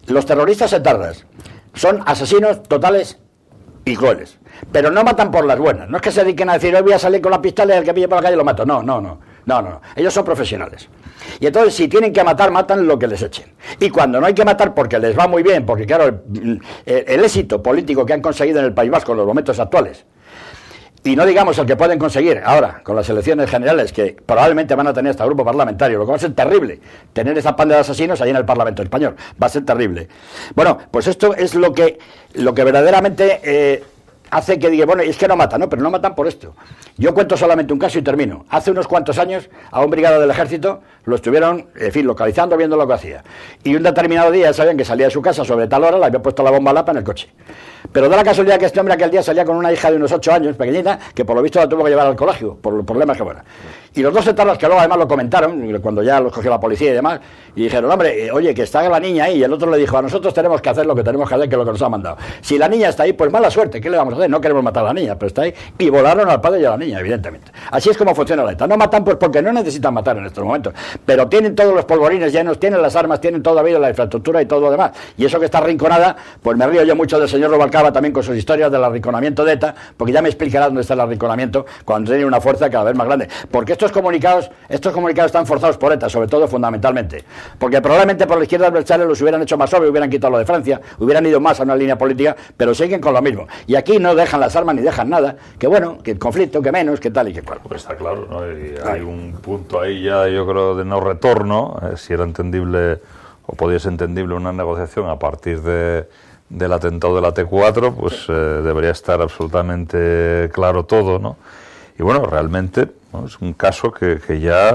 los terroristas etarras son asesinos totales y crueles, pero no matan por las buenas. No es que se dediquen a decir, hoy voy a salir con la pistola y el que pille por la calle lo mato. No. Ellos son profesionales. Y entonces, si tienen que matar, matan lo que les echen. Y cuando no hay que matar porque les va muy bien, porque claro, el éxito político que han conseguido en el País Vasco en los momentos actuales, y no digamos el que pueden conseguir ahora con las elecciones generales, que probablemente van a tener este grupo parlamentario, lo que va a ser terrible, tener esa panda de asesinos ahí en el Parlamento español, va a ser terrible. Bueno, pues esto es lo que verdaderamente hace que diga, bueno, es que no matan, ¿no? Pero no matan por esto. Yo cuento solamente un caso y termino. Hace unos cuantos años a un brigada del ejército lo estuvieron, en fin, localizando, viendo lo que hacía. Y un determinado día sabían que salía de su casa sobre tal hora, le había puesto la bomba lapa en el coche. Pero da la casualidad que este hombre aquel día salía con una hija de unos 8 años, pequeñita, que por lo visto la tuvo que llevar al colegio, por los problemas que fuera. Y los dos etarras que luego además lo comentaron, cuando ya los cogió la policía y demás, y dijeron, hombre, oye, que está la niña ahí, y el otro le dijo, a nosotros tenemos que hacer lo que tenemos que hacer, que es lo que nos ha mandado. Si la niña está ahí, pues mala suerte, ¿qué le vamos a hacer? No queremos matar a la niña, pero está ahí, y volaron al padre y a la niña, evidentemente. Así es como funciona la ETA. No matan pues porque no necesitan matar en estos momentos, pero tienen todos los polvorines llenos, tienen las armas, tienen todavía la infraestructura y todo lo demás. Y eso que está arrinconada, pues me río yo mucho del señor Rubalcaba también con sus historias del arrinconamiento de ETA, porque ya me explicará dónde está el arrinconamiento cuando tiene una fuerza cada vez más grande. Porque estos comunicados están forzados por ETA, sobre todo fundamentalmente. Porque probablemente por la izquierda adversaria los hubieran hecho más obvio, hubieran quitado lo de Francia, hubieran ido más a una línea política, pero siguen con lo mismo. Y aquí no dejan las armas ni dejan nada, que bueno, que el conflicto, que menos, que tal y que cual. Pues está claro, ¿no? Y hay un punto ahí ya, yo creo, de no retorno, si era entendible o podía ser entendible una negociación a partir del atentado de la T4, pues debería estar absolutamente claro todo, ¿no? Y bueno, realmente, ¿no?, es un caso que ya,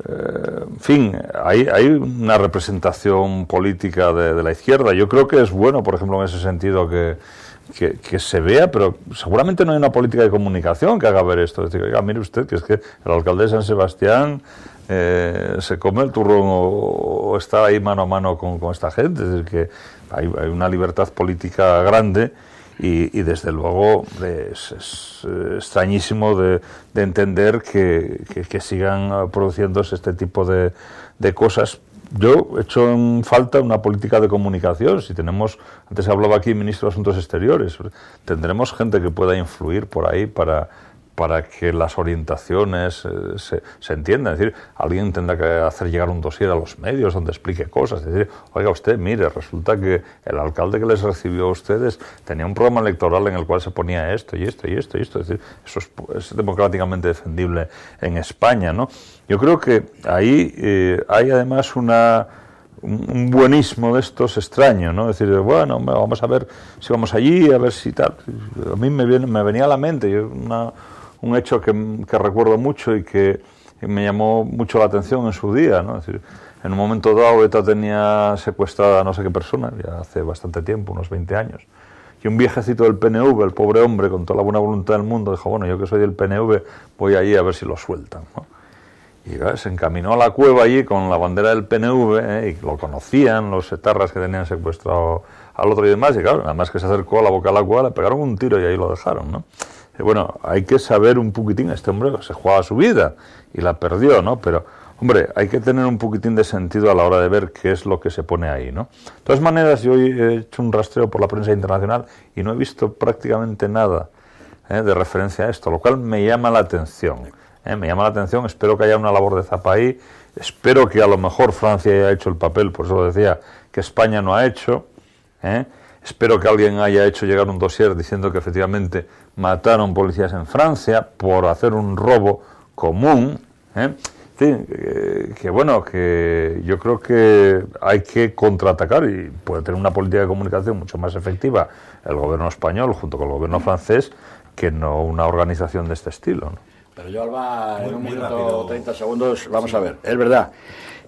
en fin, hay una representación política de la izquierda. Yo creo que es bueno, por ejemplo, en ese sentido que se vea, pero seguramente no hay una política de comunicación que haga ver esto. Es decir, oiga, mire usted, que es que el alcalde de San Sebastián se come el turrón o está ahí mano a mano con esta gente. Es decir, que hay una libertad política grande y desde luego es extrañísimo de entender que sigan produciéndose este tipo de cosas. Yo he hecho en falta una política de comunicación. Si tenemos, antes hablaba aquí ministro de Asuntos Exteriores, tendremos gente que pueda influir por ahí para que las orientaciones se entiendan. Es decir, alguien tendrá que hacer llegar un dossier a los medios donde explique cosas. Es decir, oiga usted, mire, resulta que el alcalde que les recibió a ustedes tenía un programa electoral en el cual se ponía esto y esto y esto y esto. Es decir, eso es democráticamente defendible en España, ¿no? Yo creo que ahí hay además un buenismo de estos extraño, ¿no? Es decir, bueno, vamos a ver si vamos allí, a ver si tal. A mí me venía a la mente un hecho que recuerdo mucho y que me llamó mucho la atención en su día, ¿no? Es decir, en un momento dado ETA tenía secuestrada a no sé qué persona, ya hace bastante tiempo, unos 20 años, y un viejecito del PNV, el pobre hombre, con toda la buena voluntad del mundo, dijo, bueno, yo que soy del PNV, voy allí a ver si lo sueltan, ¿no? Y se encaminó a la cueva allí con la bandera del PNV, y lo conocían los etarras que tenían secuestrado al otro y demás, y claro, nada más que se acercó a la boca de la cueva, le pegaron un tiro y ahí lo dejaron, ¿no? Y bueno, hay que saber un poquitín, este hombre se jugaba su vida y la perdió, ¿no? Pero, hombre, hay que tener un poquitín de sentido a la hora de ver qué es lo que se pone ahí, ¿no? De todas maneras, yo he hecho un rastreo por la prensa internacional y no he visto prácticamente nada de referencia a esto, lo cual me llama la atención. Me llama la atención, espero que haya una labor de zapa ahí, espero que a lo mejor Francia haya hecho el papel, por eso lo decía, que España no ha hecho, espero que alguien haya hecho llegar un dossier diciendo que efectivamente mataron policías en Francia por hacer un robo común, Sí, que bueno, que yo creo que hay que contraatacar y puede tener una política de comunicación mucho más efectiva el gobierno español junto con el gobierno francés que no una organización de este estilo, ¿no? Pero yo, Alba, en un minuto o 30 segundos, vamos a ver, es verdad.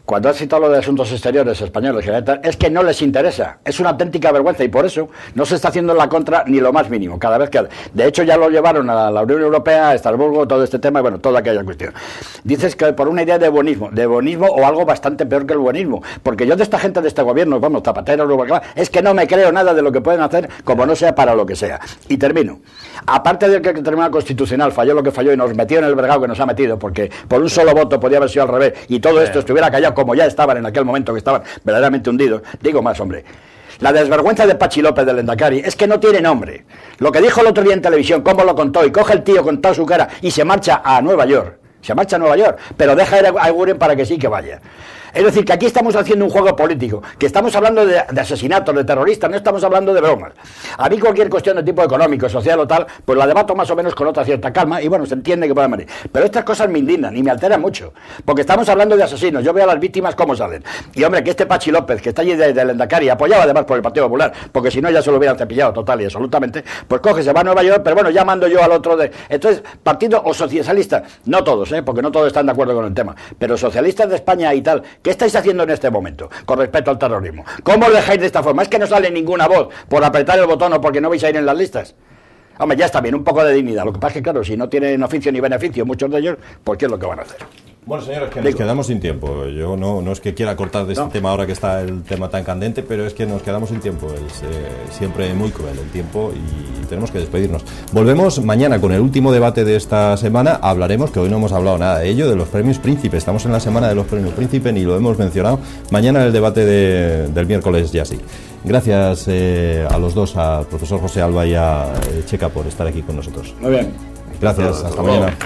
Cuando has citado lo de asuntos exteriores españoles, es que no les interesa. Es una auténtica vergüenza y por eso no se está haciendo en la contra ni lo más mínimo. Cada vez que, de hecho, ya lo llevaron a la Unión Europea, a Estrasburgo, todo este tema y bueno, toda aquella cuestión. Dices que por una idea de buenismo o algo bastante peor que el buenismo. Porque yo de esta gente de este gobierno, vamos, Zapatero, es que no me creo nada de lo que pueden hacer como no sea para lo que sea. Y termino. Aparte de que el Tribunal Constitucional falló lo que falló y nos metió en el vergao que nos ha metido, porque por un solo voto podía haber sido al revés y todo esto estuviera callado como ya estaban en aquel momento, que estaban verdaderamente hundidos. Digo más, hombre, la desvergüenza de Pachi López del Endacari es que no tiene nombre. Lo que dijo el otro día en televisión, cómo lo contó, y coge el tío con toda su cara y se marcha a Nueva York, Se marcha a Nueva York, pero deja ir a Eguren para que sí que vaya. Es decir, que aquí estamos haciendo un juego político, que estamos hablando de asesinatos, de terroristas, no estamos hablando de bromas. A mí cualquier cuestión de tipo económico, social o tal, pues la debato más o menos con otra cierta calma y bueno, se entiende que puedan venir. Pero estas cosas me indignan y me alteran mucho, porque estamos hablando de asesinos, yo veo a las víctimas cómo salen. Y hombre, que este Pachi López, que está allí de Endacari, apoyado además por el Partido Popular, porque si no ya se lo hubieran cepillado total y absolutamente, pues coge, se va a Nueva York, pero bueno, ya mando yo al otro de... Entonces, partido o socialista, no todos, porque no todos están de acuerdo con el tema, pero socialistas de España y tal, ¿qué estáis haciendo en este momento con respecto al terrorismo? ¿Cómo os dejáis de esta forma? Es que no sale ninguna voz por apretar el botón o porque no vais a ir en las listas. Hombre, ya está bien, un poco de dignidad. Lo que pasa es que, claro, si no tienen oficio ni beneficio, muchos de ellos, pues ¿qué es lo que van a hacer? Bueno, señores, que nos quedamos sin tiempo. Yo no es que quiera cortar de este tema ahora que está el tema tan candente, pero es que nos quedamos sin tiempo. Es siempre muy cruel el tiempo y tenemos que despedirnos. Volvemos mañana con el último debate de esta semana. Hablaremos, que hoy no hemos hablado nada de ello, de los premios Príncipe. Estamos en la semana de los premios Príncipe, ni lo hemos mencionado. Mañana el debate del miércoles ya sí. Gracias a los dos, al profesor José Alba y a Checa, por estar aquí con nosotros. Muy bien. Gracias, hasta mañana.